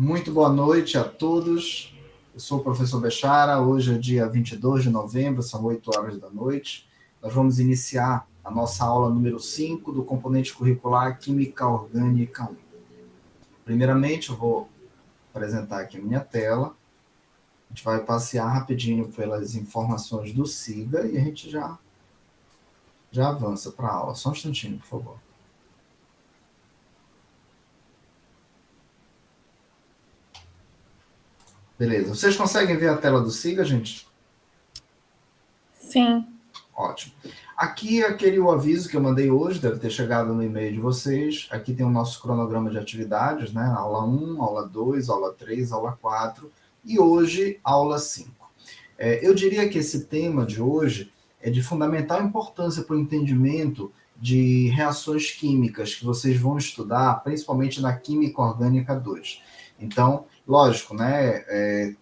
Muito boa noite a todos. Eu sou o professor Bechara. Hoje é dia 22 de novembro, são 8 horas da noite. Nós vamos iniciar a nossa aula número 5 do componente curricular Química Orgânica 1. Primeiramente, eu vou apresentar aqui a minha tela. A gente vai passear rapidinho pelas informações do SIGA e a gente já avança para a aula. Só um instantinho, por favor. Beleza. Vocês conseguem ver a tela do SIGA, gente? Sim. Ótimo. Aqui aquele aviso que eu mandei hoje, deve ter chegado no e-mail de vocês. Aqui tem o nosso cronograma de atividades, né? Aula 1, aula 2, aula 3, aula 4 e hoje aula 5. Eu diria que esse tema de hoje é de fundamental importância para o entendimento de reações químicas que vocês vão estudar, principalmente na Química Orgânica 2. Então, lógico, né?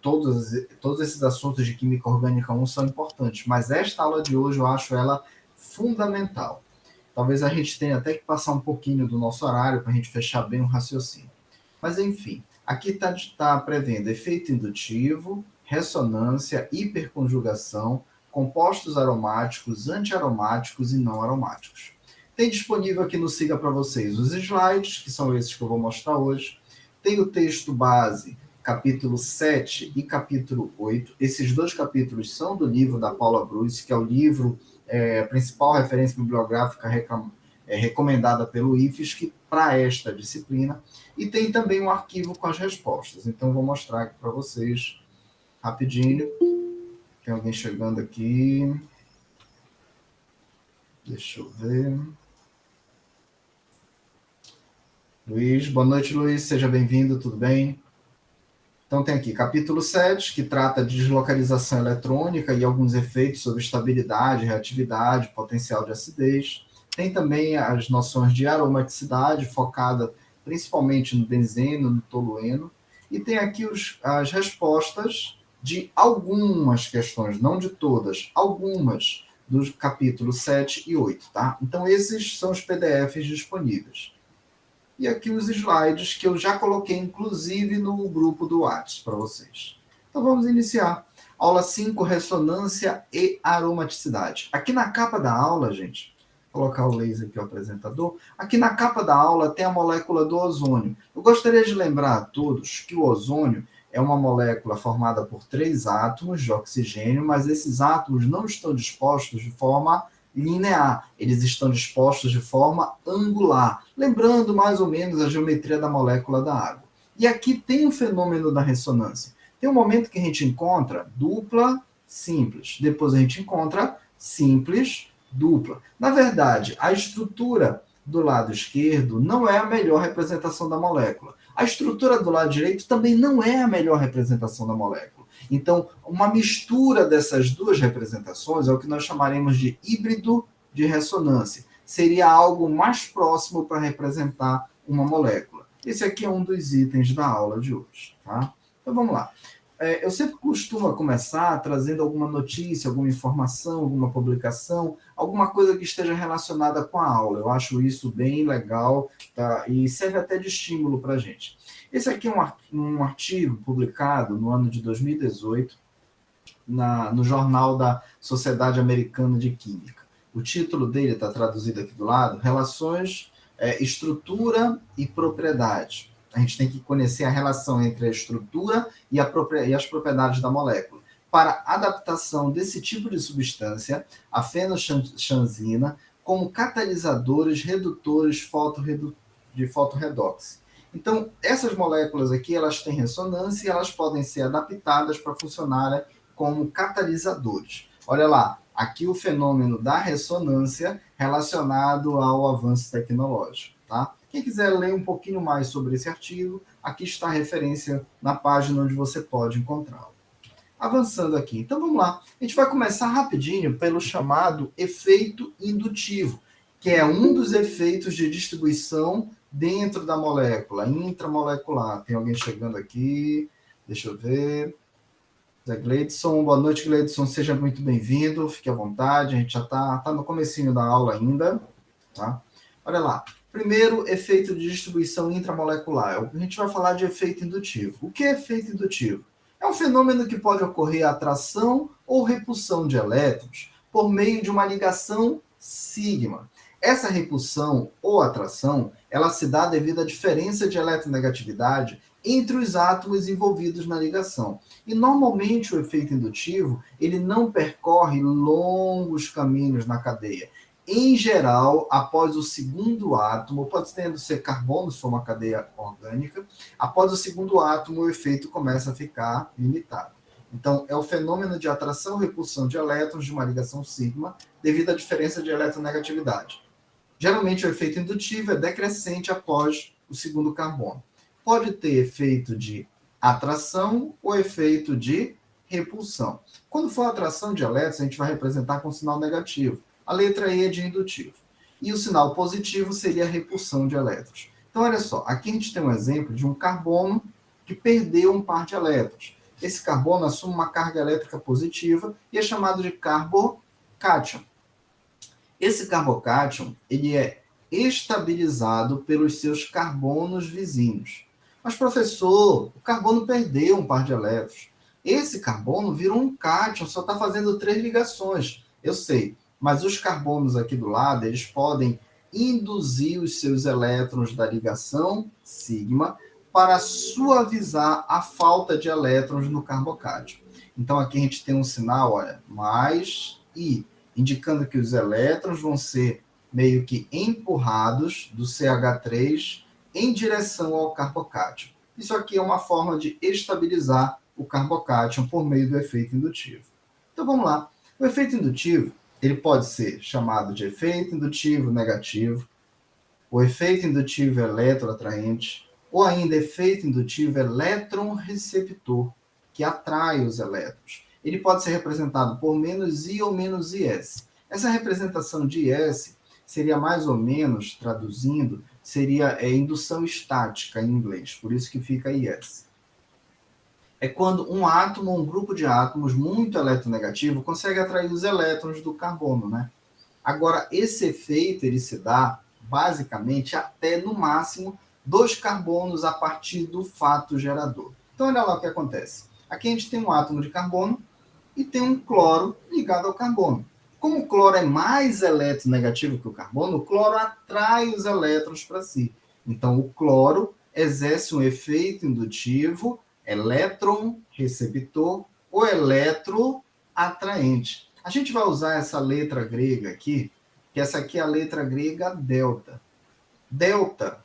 Todos esses assuntos de Química Orgânica 1 são importantes, mas esta aula de hoje eu acho ela fundamental. Talvez a gente tenha até que passar um pouquinho do nosso horário para a gente fechar bem o raciocínio. Mas, enfim, aqui está prevendo efeito indutivo, ressonância, hiperconjugação, compostos aromáticos, antiaromáticos e não aromáticos. Tem disponível aqui no SIGA para vocês os slides, que são esses que eu vou mostrar hoje. Tem o texto base, capítulo 7 e capítulo 8. Esses dois capítulos são do livro da Paula Bruce, que é o livro, a principal referência bibliográfica recomendada pelo IFSC para esta disciplina. E tem também um arquivo com as respostas. Então, vou mostrar aqui para vocês rapidinho. Tem alguém chegando aqui. Deixa eu ver. Luiz, boa noite, Luiz. Seja bem-vindo, tudo bem? Então, tem aqui capítulo 7, que trata de deslocalização eletrônica e alguns efeitos sobre estabilidade, reatividade, potencial de acidez. Tem também as noções de aromaticidade, focada principalmente no benzeno, no tolueno. E tem aqui as respostas de algumas questões, não de todas, algumas dos capítulos 7 e 8, tá? Então, esses são os PDFs disponíveis. E aqui os slides que eu já coloquei, inclusive, no grupo do WhatsApp para vocês. Então, vamos iniciar. Aula 5, ressonância e aromaticidade. Aqui na capa da aula, gente, vou colocar o laser aqui, o apresentador. Aqui na capa da aula tem a molécula do ozônio. Eu gostaria de lembrar a todos que o ozônio é uma molécula formada por 3 átomos de oxigênio, mas esses átomos não estão dispostos de forma linear, eles estão dispostos de forma angular, lembrando mais ou menos a geometria da molécula da água. E aqui tem um fenômeno da ressonância. Tem um momento que a gente encontra dupla, simples. Depois a gente encontra simples, dupla. Na verdade, a estrutura do lado esquerdo não é a melhor representação da molécula. A estrutura do lado direito também não é a melhor representação da molécula. Então, uma mistura dessas duas representações é o que nós chamaremos de híbrido de ressonância. Seria algo mais próximo para representar uma molécula. Esse aqui é um dos itens da aula de hoje. Tá? Então, vamos lá. Eu sempre costumo começar trazendo alguma notícia, alguma informação, alguma publicação, alguma coisa que esteja relacionada com a aula. Eu acho isso bem legal, tá? E serve até de estímulo para a gente. Esse aqui é um artigo publicado no ano de 2018 no Jornal da Sociedade Americana de Química. O título dele está traduzido aqui do lado, Relações, Estrutura e Propriedade. A gente tem que conhecer a relação entre a estrutura e as propriedades da molécula. Para adaptação desse tipo de substância, a fenoxanzina, como catalisadores redutores de fotorredox. Então, essas moléculas aqui, elas têm ressonância e elas podem ser adaptadas para funcionarem como catalisadores. Olha lá, aqui o fenômeno da ressonância relacionado ao avanço tecnológico, tá? Quem quiser ler um pouquinho mais sobre esse artigo, aqui está a referência na página onde você pode encontrá-lo. Avançando aqui, então vamos lá. A gente vai começar rapidinho pelo chamado efeito indutivo, que é um dos efeitos de distribuição dentro da molécula, intramolecular. Tem alguém chegando aqui, deixa eu ver. Zé Gleidson, boa noite, Gleidson, seja muito bem-vindo, fique à vontade, a gente já está no comecinho da aula ainda, tá? Olha lá, Primeiro, efeito de distribuição intramolecular. A gente vai falar de efeito indutivo. O que é efeito indutivo? É um fenômeno que pode ocorrer atração ou repulsão de elétrons por meio de uma ligação sigma. Essa repulsão ou atração, ela se dá devido à diferença de eletronegatividade entre os átomos envolvidos na ligação. E normalmente o efeito indutivo, ele não percorre longos caminhos na cadeia. Em geral, após o segundo átomo, pode ser carbono, se for uma cadeia orgânica, após o segundo átomo, o efeito começa a ficar limitado. Então, é o fenômeno de atração e repulsão de elétrons de uma ligação sigma devido à diferença de eletronegatividade. Geralmente, o efeito indutivo é decrescente após o segundo carbono. Pode ter efeito de atração ou efeito de repulsão. Quando for atração de elétrons, a gente vai representar com sinal negativo. A letra E é de indutivo. E o sinal positivo seria a repulsão de elétrons. Então, olha só, aqui a gente tem um exemplo de um carbono que perdeu um par de elétrons. Esse carbono assume uma carga elétrica positiva e é chamado de carbocátion. Esse carbocátion, ele é estabilizado pelos seus carbonos vizinhos. Mas, professor, o carbono perdeu um par de elétrons. Esse carbono virou um cátion, só está fazendo 3 ligações. Eu sei, mas os carbonos aqui do lado, eles podem induzir os seus elétrons da ligação sigma para suavizar a falta de elétrons no carbocátion. Então, aqui a gente tem um sinal, olha, mais I, indicando que os elétrons vão ser meio que empurrados do CH3 em direção ao carbocátion. Isso aqui é uma forma de estabilizar o carbocátion por meio do efeito indutivo. Então, vamos lá. O efeito indutivo, ele pode ser chamado de efeito indutivo negativo, o efeito indutivo eletroatraente, ou ainda efeito indutivo elétron receptor, que atrai os elétrons. Ele pode ser representado por menos I ou menos IS. Essa representação de IS seria mais ou menos, traduzindo, seria indução estática em inglês, por isso que fica IS. É quando um átomo ou um grupo de átomos muito eletronegativo consegue atrair os elétrons do carbono, né? Agora, esse efeito ele se dá, basicamente, até, no máximo, 2 carbonos a partir do fato gerador. Então, olha lá o que acontece. Aqui a gente tem um átomo de carbono e tem um cloro ligado ao carbono. Como o cloro é mais eletronegativo que o carbono, o cloro atrai os elétrons para si. Então, o cloro exerce um efeito indutivo elétron receptor ou eletroatraente. A gente vai usar essa letra grega aqui, que essa aqui é a letra grega delta. Delta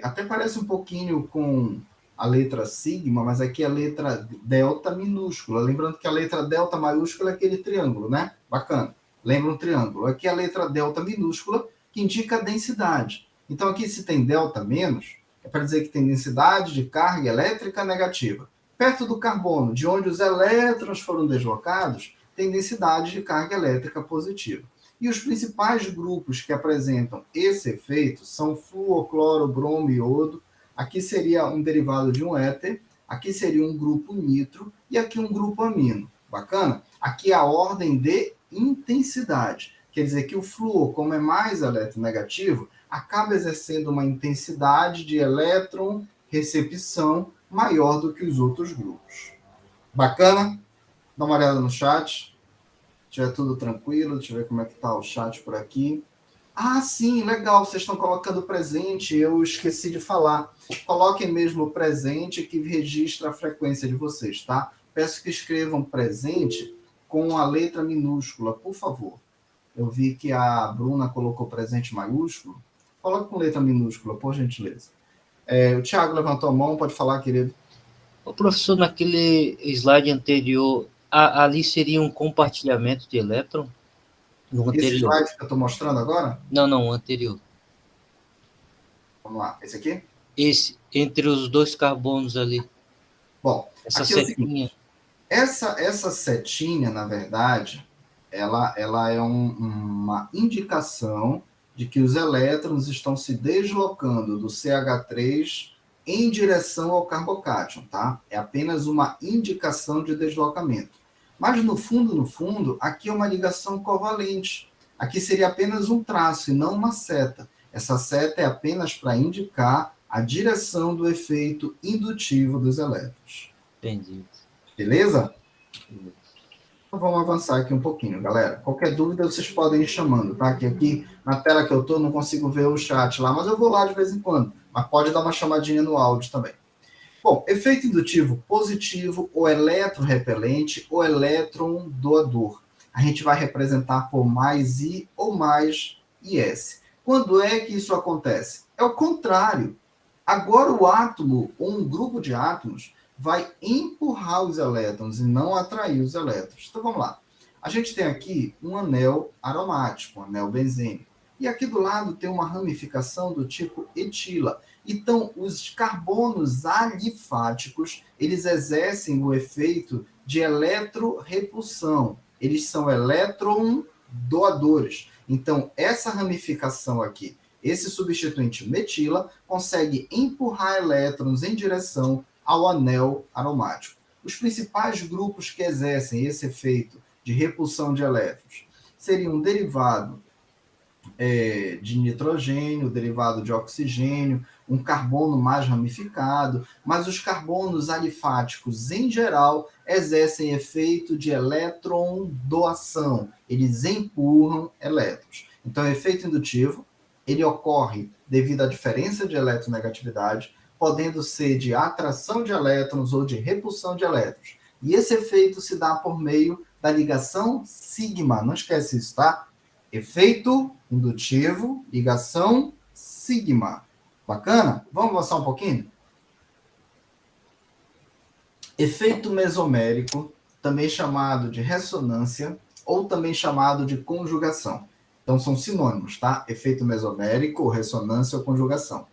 até parece um pouquinho com a letra sigma, mas aqui é a letra delta minúscula. Lembrando que a letra delta maiúscula é aquele triângulo, né? Bacana. Lembra um triângulo. Aqui é a letra delta minúscula, que indica a densidade. Então, aqui se tem delta menos, é para dizer que tem densidade de carga elétrica negativa. Perto do carbono, de onde os elétrons foram deslocados, tem densidade de carga elétrica positiva. E os principais grupos que apresentam esse efeito são flúor, cloro, bromo e iodo. Aqui seria um derivado de um éter, aqui seria um grupo nitro e aqui um grupo amino. Bacana? Aqui a ordem de intensidade. Quer dizer que o flúor, como é mais eletronegativo, acaba exercendo uma intensidade de elétron recepção maior do que os outros grupos. Bacana? Dá uma olhada no chat. Se tiver tudo tranquilo, deixa eu ver como é que está o chat por aqui. Ah, sim, legal, vocês estão colocando presente, eu esqueci de falar. Coloquem mesmo o presente que registra a frequência de vocês, tá? Peço que escrevam presente com a letra minúscula, por favor. Eu vi que a Bruna colocou presente maiúsculo. Coloque com letra minúscula, por gentileza. O Thiago levantou a mão, pode falar, querido. O professor, naquele slide anterior, ali seria um compartilhamento de elétron? No anterior. Esse slide que eu estou mostrando agora? Não, o anterior. Vamos lá, esse aqui? Esse, entre os 2 carbonos ali. Bom, essa aqui setinha. Essa setinha, na verdade, ela é uma indicação de que os elétrons estão se deslocando do CH3 em direção ao carbocátion, tá? É apenas uma indicação de deslocamento. Mas, no fundo, aqui é uma ligação covalente. Aqui seria apenas um traço e não uma seta. Essa seta é apenas para indicar a direção do efeito indutivo dos elétrons. Entendi. Beleza? Então, vamos avançar aqui um pouquinho, galera. Qualquer dúvida, vocês podem ir chamando, tá? Que aqui na tela que eu estou, não consigo ver o chat lá, mas eu vou lá de vez em quando. Mas pode dar uma chamadinha no áudio também. Bom, efeito indutivo positivo, ou eletrorrepelente, ou elétron doador. A gente vai representar por mais I ou mais IS. Quando é que isso acontece? É o contrário. Agora o átomo, ou um grupo de átomos, vai empurrar os elétrons e não atrair os elétrons. Então vamos lá. A gente tem aqui um anel aromático, um anel benzênico. E aqui do lado tem uma ramificação do tipo etila. Então, os carbonos alifáticos, eles exercem o efeito de eletrorrepulsão. Eles são elétron doadores. Então, essa ramificação aqui, esse substituinte metila, consegue empurrar elétrons em direção ao anel aromático. Os principais grupos que exercem esse efeito de repulsão de elétrons seriam um derivado de nitrogênio, derivado de oxigênio, um carbono mais ramificado, mas os carbonos alifáticos, em geral, exercem efeito de elétron doação. Eles empurram elétrons. Então, o efeito indutivo, ele ocorre devido à diferença de eletronegatividade, podendo ser de atração de elétrons ou de repulsão de elétrons. E esse efeito se dá por meio da ligação sigma. Não esquece isso, tá? Efeito indutivo, ligação sigma. Bacana? Vamos avançar um pouquinho? Efeito mesomérico, também chamado de ressonância, ou também chamado de conjugação. Então, são sinônimos, tá? Efeito mesomérico, ressonância ou conjugação.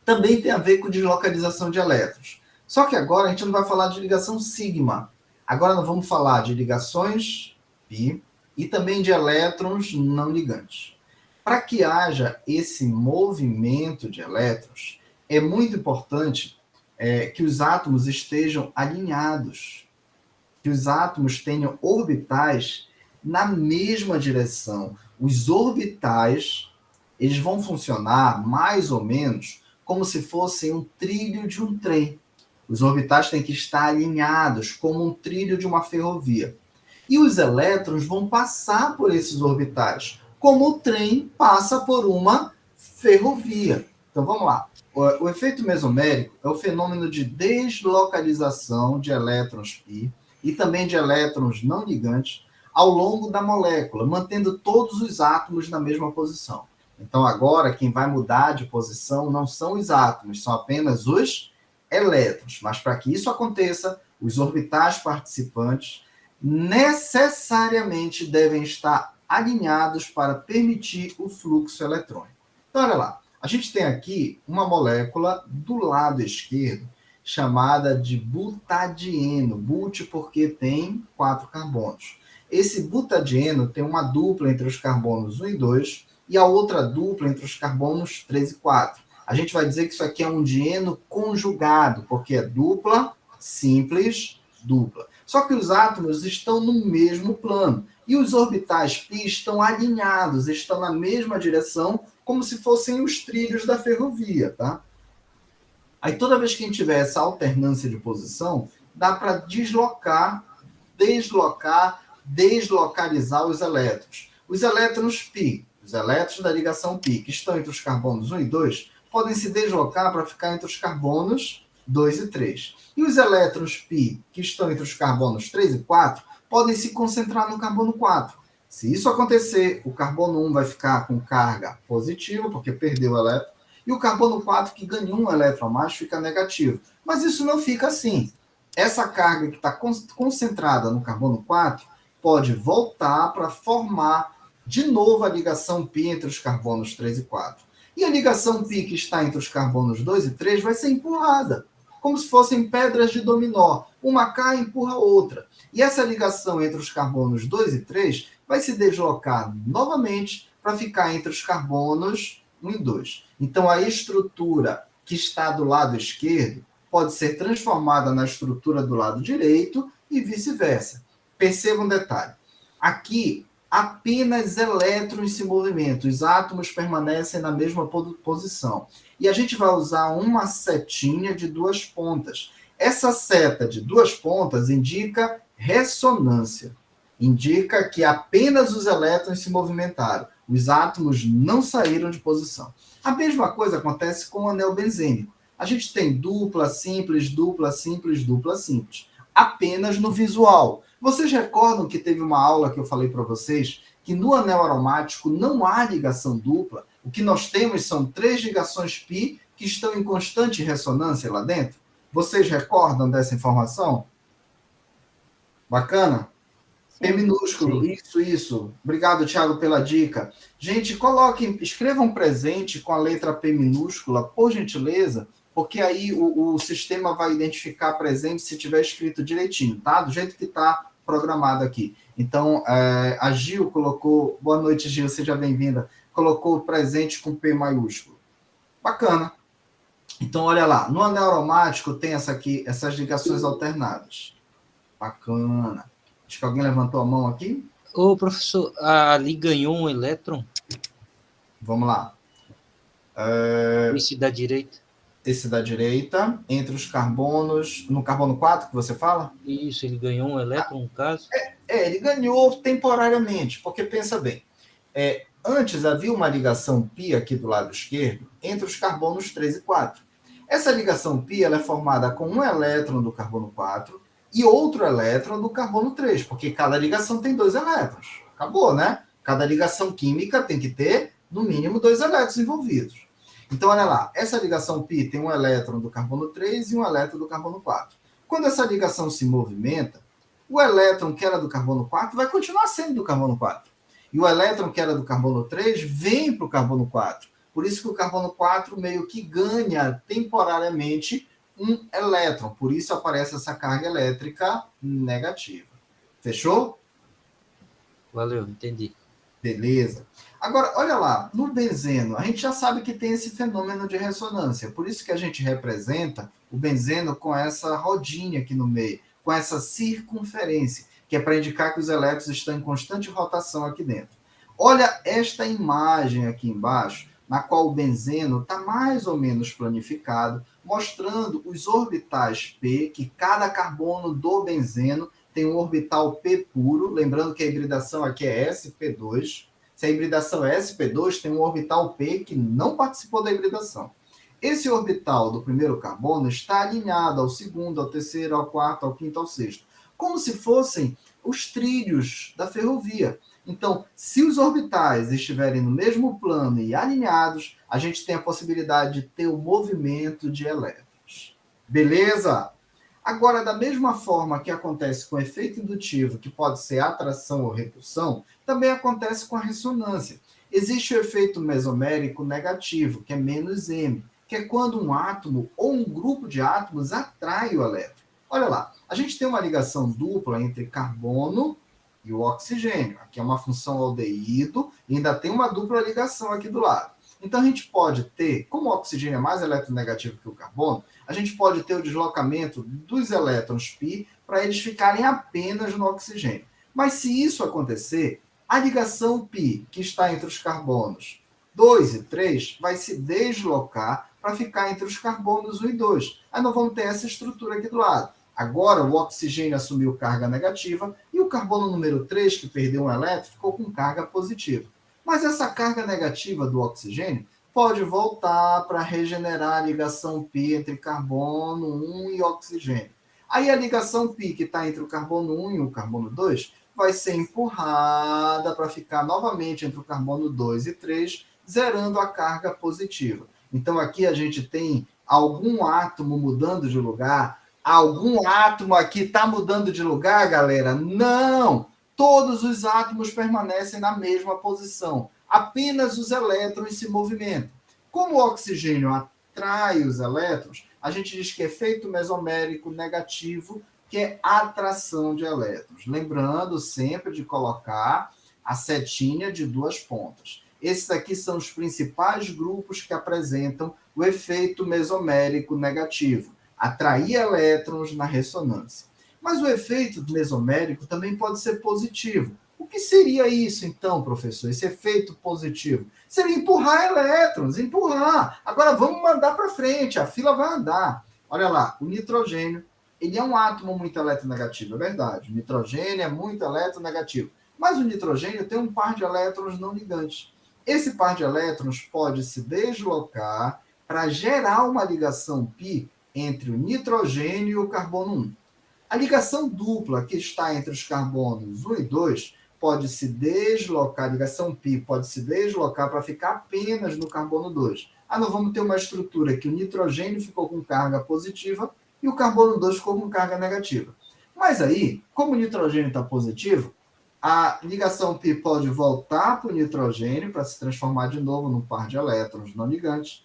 Também tem a ver com deslocalização de elétrons. Só que agora a gente não vai falar de ligação sigma. Agora nós vamos falar de ligações pi e também de elétrons não ligantes. Para que haja esse movimento de elétrons, é muito importante que os átomos estejam alinhados, que os átomos tenham orbitais na mesma direção. Os orbitais, eles vão funcionar mais ou menos como se fossem um trilho de um trem. Os orbitais têm que estar alinhados como um trilho de uma ferrovia. E os elétrons vão passar por esses orbitais, como o trem passa por uma ferrovia. Então vamos lá. O efeito mesomérico é o fenômeno de deslocalização de elétrons π e também de elétrons não ligantes ao longo da molécula, mantendo todos os átomos na mesma posição. Então agora quem vai mudar de posição não são os átomos, são apenas os elétrons. Mas para que isso aconteça, os orbitais participantes necessariamente devem estar alinhados para permitir o fluxo eletrônico. Então, olha lá, a gente tem aqui uma molécula do lado esquerdo chamada de butadieno, but porque tem 4 carbonos. Esse butadieno tem uma dupla entre os carbonos 1 e 2 e a outra dupla entre os carbonos 3 e 4. A gente vai dizer que isso aqui é um dieno conjugado, porque é dupla, simples, dupla. Só que os átomos estão no mesmo plano. E os orbitais π estão alinhados, estão na mesma direção, como se fossem os trilhos da ferrovia, tá? Aí toda vez que a gente tiver essa alternância de posição, dá para deslocalizar os elétrons. Os elétrons π, os elétrons da ligação π, que estão entre os carbonos 1 e 2, podem se deslocar para ficar entre os carbonos 2 e 3. E os elétrons π, que estão entre os carbonos 3 e 4, podem se concentrar no carbono 4. Se isso acontecer, o carbono 1 vai ficar com carga positiva, porque perdeu o elétron, e o carbono 4, que ganhou um elétron a mais, fica negativo. Mas isso não fica assim. Essa carga que está concentrada no carbono 4 pode voltar para formar de novo a ligação π entre os carbonos 3 e 4. E a ligação π que está entre os carbonos 2 e 3 vai ser empurrada, como se fossem pedras de dominó. Uma cai e empurra a outra. E essa ligação entre os carbonos 2 e 3 vai se deslocar novamente para ficar entre os carbonos 1 e 2. Então, a estrutura que está do lado esquerdo pode ser transformada na estrutura do lado direito e vice-versa. Perceba um detalhe. Aqui, apenas elétrons se movimentam, os átomos permanecem na mesma posição. E a gente vai usar uma setinha de duas pontas. Essa seta de duas pontas indica ressonância. Indica que apenas os elétrons se movimentaram. Os átomos não saíram de posição. A mesma coisa acontece com o anel benzênico. A gente tem dupla, simples, dupla, simples, dupla, simples. Apenas no visual. Vocês recordam que teve uma aula que eu falei para vocês que no anel aromático não há ligação dupla? O que nós temos são 3 ligações π que estão em constante ressonância lá dentro. Vocês recordam dessa informação? Bacana? P minúsculo, isso. Obrigado, Thiago, pela dica. Gente, escrevam um presente com a letra P minúscula, por gentileza, porque aí o sistema vai identificar presente se tiver escrito direitinho, tá? Do jeito que está programado aqui. Então, a Gil colocou... Boa noite, Gil, seja bem-vinda. Colocou presente com P maiúsculo. Bacana. Então, olha lá. No anel aromático tem essas ligações alternadas. Bacana. Acho que alguém levantou a mão aqui. Ô, professor, ali ganhou um elétron? Vamos lá. Esse da direita. Esse da direita, entre os carbonos... No carbono 4 que você fala? Isso, ele ganhou um elétron, no caso? Ele ganhou temporariamente, porque pensa bem. Antes havia uma ligação π aqui do lado esquerdo entre os carbonos 3 e 4. Essa ligação π ela é formada com um elétron do carbono 4 e outro elétron do carbono 3, porque cada ligação tem 2 elétrons. Acabou, né? Cada ligação química tem que ter, no mínimo, 2 elétrons envolvidos. Então, olha lá, essa ligação π tem um elétron do carbono 3 e um elétron do carbono 4. Quando essa ligação se movimenta, o elétron que era do carbono 4 vai continuar sendo do carbono 4. E o elétron que era do carbono 3 vem para o carbono 4. Por isso que o carbono 4 meio que ganha temporariamente um elétron. Por isso aparece essa carga elétrica negativa. Fechou? Valeu, entendi. Beleza. Agora, olha lá, no benzeno, a gente já sabe que tem esse fenômeno de ressonância. Por isso que a gente representa o benzeno com essa rodinha aqui no meio, com essa circunferência, que é para indicar que os elétrons estão em constante rotação aqui dentro. Olha esta imagem aqui embaixo, na qual o benzeno está mais ou menos planificado, mostrando os orbitais P, que cada carbono do benzeno tem um orbital P puro, lembrando que a hibridação aqui é sp2. Se a hibridação é sp2, tem um orbital P que não participou da hibridação. Esse orbital do primeiro carbono está alinhado ao segundo, ao terceiro, ao quarto, ao quinto, ao sexto, como se fossem os trilhos da ferrovia. Então, se os orbitais estiverem no mesmo plano e alinhados, a gente tem a possibilidade de ter o movimento de elétrons. Beleza? Agora, da mesma forma que acontece com o efeito indutivo, que pode ser atração ou repulsão, também acontece com a ressonância. Existe o efeito mesomérico negativo, que é menos M, que é quando um átomo ou um grupo de átomos atrai o elétron. Olha lá, a gente tem uma ligação dupla entre carbono e o oxigênio. Aqui é uma função aldeído e ainda tem uma dupla ligação aqui do lado. Então, a gente pode ter, como o oxigênio é mais eletronegativo que o carbono, a gente pode ter o deslocamento dos elétrons π para eles ficarem apenas no oxigênio. Mas se isso acontecer, a ligação π que está entre os carbonos 2 e 3 vai se deslocar para ficar entre os carbonos 1 e 2. Aí nós vamos ter essa estrutura aqui do lado. Agora o oxigênio assumiu carga negativa e o carbono número 3, que perdeu um elétron, ficou com carga positiva. Mas essa carga negativa do oxigênio pode voltar para regenerar a ligação π entre carbono 1 e oxigênio. Aí a ligação π que está entre o carbono 1 e o carbono 2 vai ser empurrada para ficar novamente entre o carbono 2 e 3, zerando a carga positiva. Então aqui a gente tem algum átomo mudando de lugar. Algum átomo aqui está mudando de lugar, galera? Não! Todos os átomos permanecem na mesma posição. Apenas os elétrons se movimentam. Como o oxigênio atrai os elétrons, a gente diz que é efeito mesomérico negativo, que é atração de elétrons. Lembrando sempre de colocar a setinha de duas pontas. Esses aqui são os principais grupos que apresentam o efeito mesomérico negativo. Atrair elétrons na ressonância. Mas o efeito mesomérico também pode ser positivo. O que seria isso, então, professor? Esse efeito positivo? Seria empurrar elétrons, empurrar. Agora vamos mandar para frente, a fila vai andar. Olha lá, o nitrogênio, ele é um átomo muito eletronegativo, é verdade. O nitrogênio é muito eletronegativo. Mas o nitrogênio tem um par de elétrons não ligantes. Esse par de elétrons pode se deslocar para gerar uma ligação π entre o nitrogênio e o carbono 1. A ligação dupla que está entre os carbonos 1 e 2 pode se deslocar, a ligação π pode se deslocar para ficar apenas no carbono 2. Nós vamos ter uma estrutura que o nitrogênio ficou com carga positiva e o carbono 2 ficou com carga negativa. Mas aí, como o nitrogênio está positivo, a ligação π pode voltar para o nitrogênio para se transformar de novo num par de elétrons não ligantes.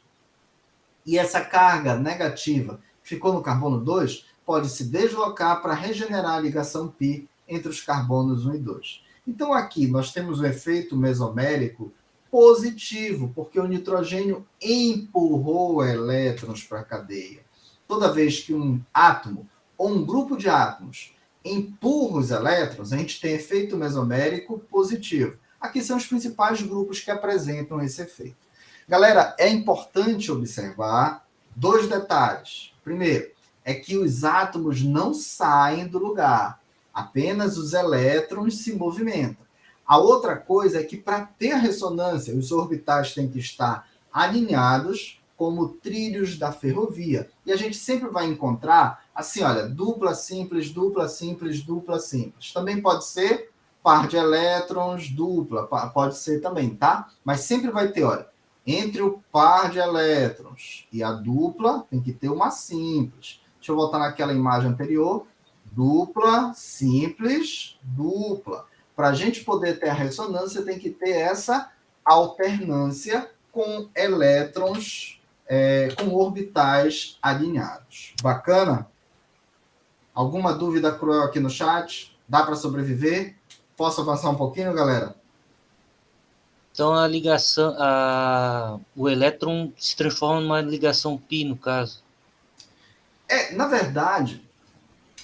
E essa carga negativa que ficou no carbono 2 pode se deslocar para regenerar a ligação π entre os carbonos 1 e 2. Então aqui nós temos o efeito mesomérico positivo, porque o nitrogênio empurrou elétrons para a cadeia. Toda vez que um átomo ou um grupo de átomos empurra os elétrons, a gente tem efeito mesomérico positivo. Aqui são os principais grupos que apresentam esse efeito. Galera, é importante observar 2 detalhes. Primeiro, é que os átomos não saem do lugar, apenas os elétrons se movimentam. A outra coisa é que para ter a ressonância, os orbitais têm que estar alinhados como trilhos da ferrovia. E a gente sempre vai encontrar, assim, olha, dupla simples, dupla simples, dupla simples. Também pode ser par de elétrons, dupla, pode ser também, tá? Mas sempre vai ter, olha, entre o par de elétrons e a dupla, tem que ter uma simples. Deixa eu voltar naquela imagem anterior. Dupla, simples, dupla. Para a gente poder ter a ressonância, tem que ter essa alternância com elétrons, com orbitais alinhados. Bacana? Alguma dúvida cruel aqui no chat? Dá para sobreviver? Posso avançar um pouquinho, galera? Então a ligação, o elétron se transforma numa ligação π, no caso. Na verdade,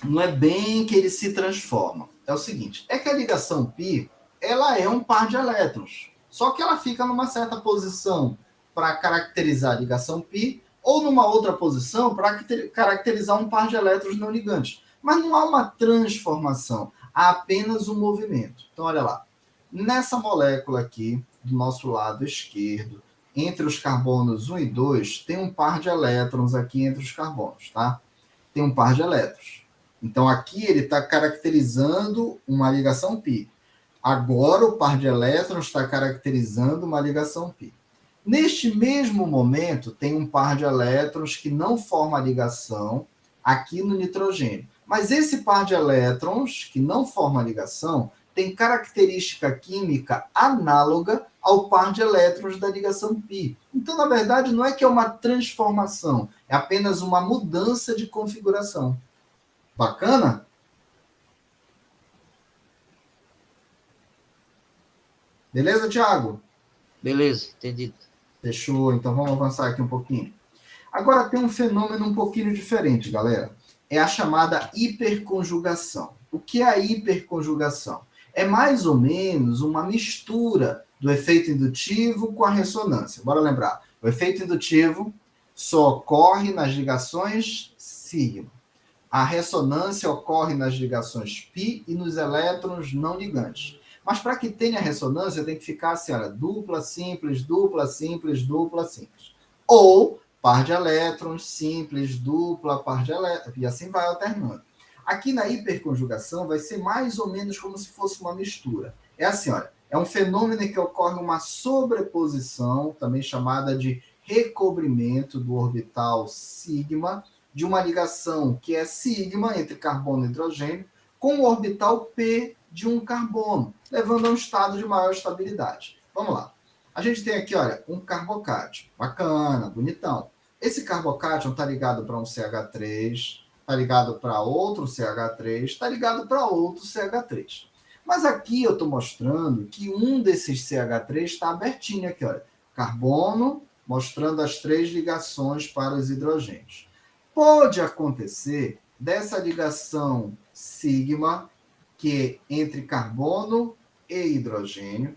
não é bem que ele se transforma. É o seguinte, é que a ligação π, ela é um par de elétrons. Só que ela fica numa certa posição para caracterizar a ligação π, ou numa outra posição para caracterizar um par de elétrons não ligantes. Mas não há uma transformação, há apenas um movimento. Então, olha lá. Nessa molécula aqui, do nosso lado esquerdo, entre os carbonos 1 e 2, tem um par de elétrons aqui entre os carbonos, tá? Tem um par de elétrons. Então, aqui ele está caracterizando uma ligação π. Agora, o par de elétrons está caracterizando uma ligação π. Neste mesmo momento, tem um par de elétrons que não forma a ligação aqui no nitrogênio. Mas esse par de elétrons que não forma a ligação tem característica química análoga ao par de elétrons da ligação π. Então, na verdade, não é que é uma transformação, é apenas uma mudança de configuração. Bacana? Beleza, Thiago? Beleza, entendido. Fechou, então vamos avançar aqui um pouquinho. Agora tem um fenômeno um pouquinho diferente, galera. É a chamada hiperconjugação. O que é a hiperconjugação? É mais ou menos uma mistura do efeito indutivo com a ressonância. Bora lembrar, o efeito indutivo só ocorre nas ligações sigma. A ressonância ocorre nas ligações π e nos elétrons não ligantes. Mas para que tenha ressonância, tem que ficar assim, olha, dupla simples, dupla simples, dupla simples. Ou par de elétrons, simples, dupla, par de elétrons, e assim vai alternando. Aqui na hiperconjugação vai ser mais ou menos como se fosse uma mistura. É assim, olha, é um fenômeno em que ocorre uma sobreposição, também chamada de recobrimento do orbital sigma, de uma ligação que é sigma entre carbono e hidrogênio, com o orbital p de um carbono, levando a um estado de maior estabilidade. Vamos lá. A gente tem aqui, olha, um carbocátion. Bacana, bonitão. Esse carbocátion está ligado para um CH3, está ligado para outro CH3, está ligado para outro CH3. Mas aqui eu estou mostrando que um desses CH3 está abertinho aqui, olha. Carbono, mostrando as 3 ligações para os hidrogênios. Pode acontecer dessa ligação sigma, que é entre carbono e hidrogênio,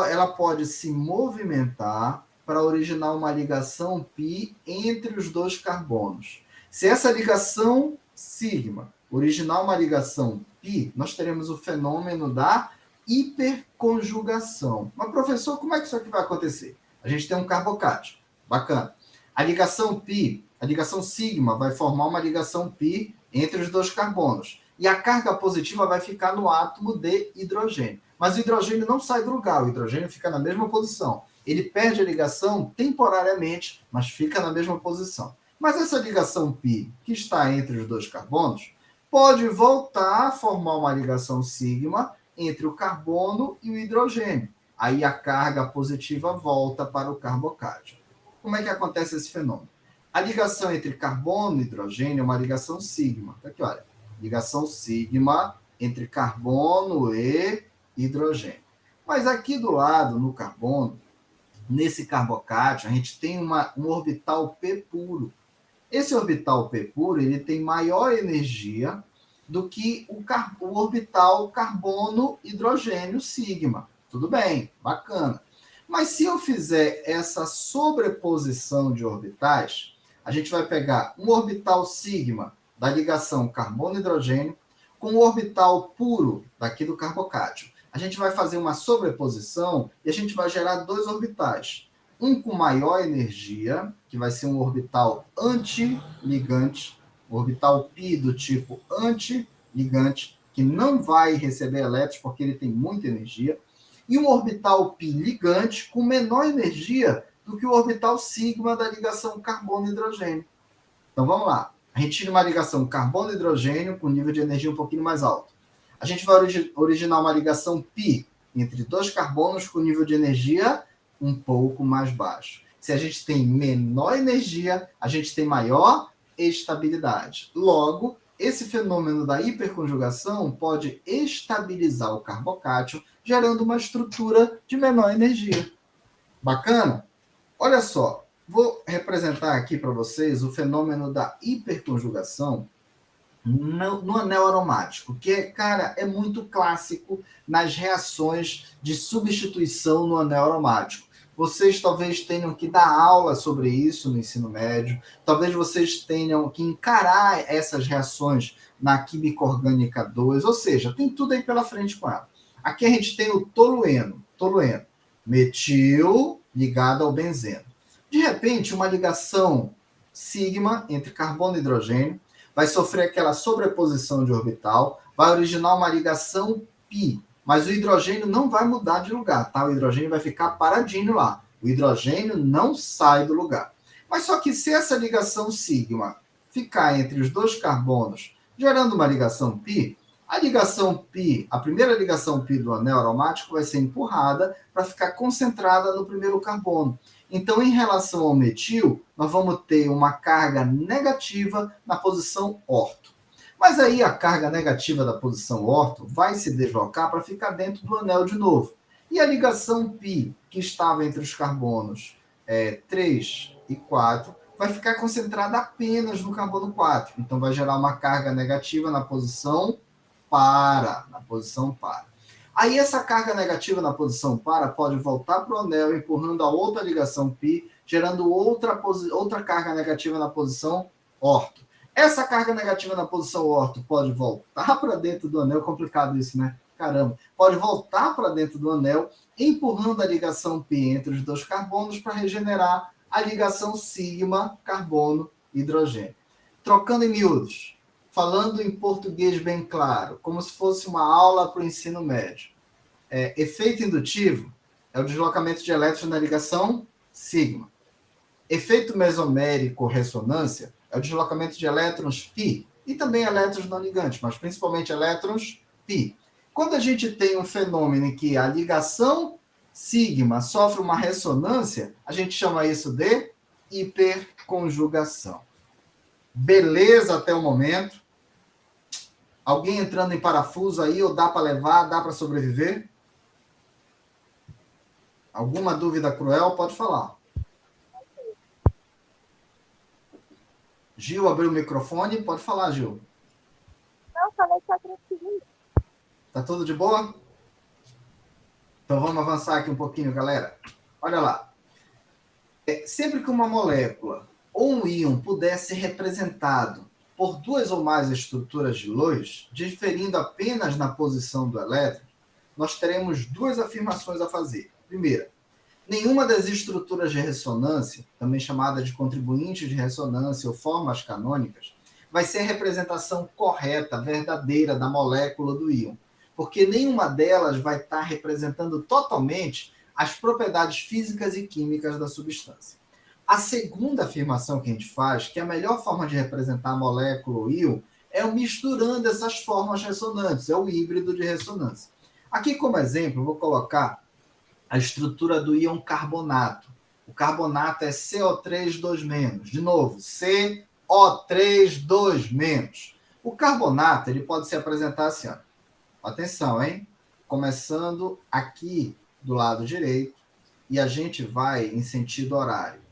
ela pode se movimentar para originar uma ligação π entre os dois carbonos. Se essa ligação sigma originar uma ligação π, nós teremos o fenômeno da hiperconjugação. Mas, professor, como é que isso aqui vai acontecer? A gente tem um carbocátion. Bacana. A ligação π, a ligação sigma, vai formar uma ligação π entre os dois carbonos. E a carga positiva vai ficar no átomo de hidrogênio. Mas o hidrogênio não sai do lugar, o hidrogênio fica na mesma posição. Ele perde a ligação temporariamente, mas fica na mesma posição. Mas essa ligação π, que está entre os dois carbonos, pode voltar a formar uma ligação sigma entre o carbono e o hidrogênio. Aí a carga positiva volta para o carbocátion. Como é que acontece esse fenômeno? A ligação entre carbono e hidrogênio é uma ligação sigma. Tá aqui, olha. Ligação sigma entre carbono e hidrogênio. Mas aqui do lado, no carbono, nesse carbocátion, a gente tem um orbital p puro. Esse orbital p puro, ele tem maior energia do que o orbital carbono-hidrogênio sigma. Tudo bem, bacana. Mas se eu fizer essa sobreposição de orbitais, a gente vai pegar um orbital sigma da ligação carbono-hidrogênio com o orbital puro daqui do carbocátion. A gente vai fazer uma sobreposição e a gente vai gerar dois orbitais. Um com maior energia, que vai ser um orbital antiligante, orbital π do tipo antiligante, que não vai receber elétrons porque ele tem muita energia, e um orbital π ligante com menor energia do que o orbital sigma da ligação carbono-hidrogênio. Então vamos lá. A gente tira uma ligação carbono-hidrogênio com nível de energia um pouquinho mais alto. A gente vai originar uma ligação π entre dois carbonos com nível de energia um pouco mais baixo. Se a gente tem menor energia, a gente tem maior estabilidade. Logo, esse fenômeno da hiperconjugação pode estabilizar o carbocátion, gerando uma estrutura de menor energia. Bacana? Olha só, vou representar aqui para vocês o fenômeno da hiperconjugação no anel aromático, que, cara, é muito clássico nas reações de substituição no anel aromático. Vocês talvez tenham que dar aula sobre isso no ensino médio, talvez vocês tenham que encarar essas reações na Química Orgânica 2, ou seja, tem tudo aí pela frente com ela. Aqui a gente tem o tolueno, metil ligado ao benzeno. De repente, uma ligação sigma entre carbono e hidrogênio vai sofrer aquela sobreposição de orbital, vai originar uma ligação π, mas o hidrogênio não vai mudar de lugar, tá? O hidrogênio vai ficar paradinho lá. O hidrogênio não sai do lugar. Mas só que se essa ligação sigma ficar entre os dois carbonos, gerando uma ligação π, a ligação π, a primeira ligação π do anel aromático vai ser empurrada para ficar concentrada no primeiro carbono. Então, em relação ao metil, nós vamos ter uma carga negativa na posição orto. Mas aí a carga negativa da posição orto vai se deslocar para ficar dentro do anel de novo. E a ligação π, que estava entre os carbonos 3 e 4, vai ficar concentrada apenas no carbono 4. Então, vai gerar uma carga negativa na posição para. Aí essa carga negativa na posição para pode voltar para o anel, empurrando a outra ligação π, gerando outra carga negativa na posição orto. Essa carga negativa na posição orto pode voltar para dentro do anel, complicado isso, né? Caramba. Pode voltar para dentro do anel, empurrando a ligação π entre os dois carbonos para regenerar a ligação sigma carbono-hidrogênio. Trocando em miúdos, falando em português bem claro, como se fosse uma aula para o ensino médio. Efeito indutivo é o deslocamento de elétrons na ligação sigma. Efeito mesomérico ressonância é o deslocamento de elétrons π e também elétrons não ligantes, mas principalmente elétrons π. Quando a gente tem um fenômeno em que a ligação sigma sofre uma ressonância, a gente chama isso de hiperconjugação. Beleza até o momento? Alguém entrando em parafuso aí, ou dá para levar, dá para sobreviver? Alguma dúvida cruel? Pode falar. Gil abriu o microfone, pode falar, Gil. Não, falei só tranquilo. Tá tudo de boa? Então vamos avançar aqui um pouquinho, galera. Olha lá. Sempre que uma molécula ou um íon puder ser representado por duas ou mais estruturas de luz, diferindo apenas na posição do elétron, nós teremos duas afirmações a fazer. Primeira, nenhuma das estruturas de ressonância, também chamada de contribuintes de ressonância ou formas canônicas, vai ser a representação correta, verdadeira da molécula do íon, porque nenhuma delas vai estar representando totalmente as propriedades físicas e químicas da substância. A segunda afirmação que a gente faz, que a melhor forma de representar a molécula ou íon, é o misturando essas formas ressonantes, é o híbrido de ressonância. Aqui, como exemplo, vou colocar a estrutura do íon carbonato. O carbonato é CO3-2-. De novo, CO3-2-. O carbonato ele pode se apresentar assim, ó. Atenção, hein? Começando aqui do lado direito, e a gente vai em sentido horário.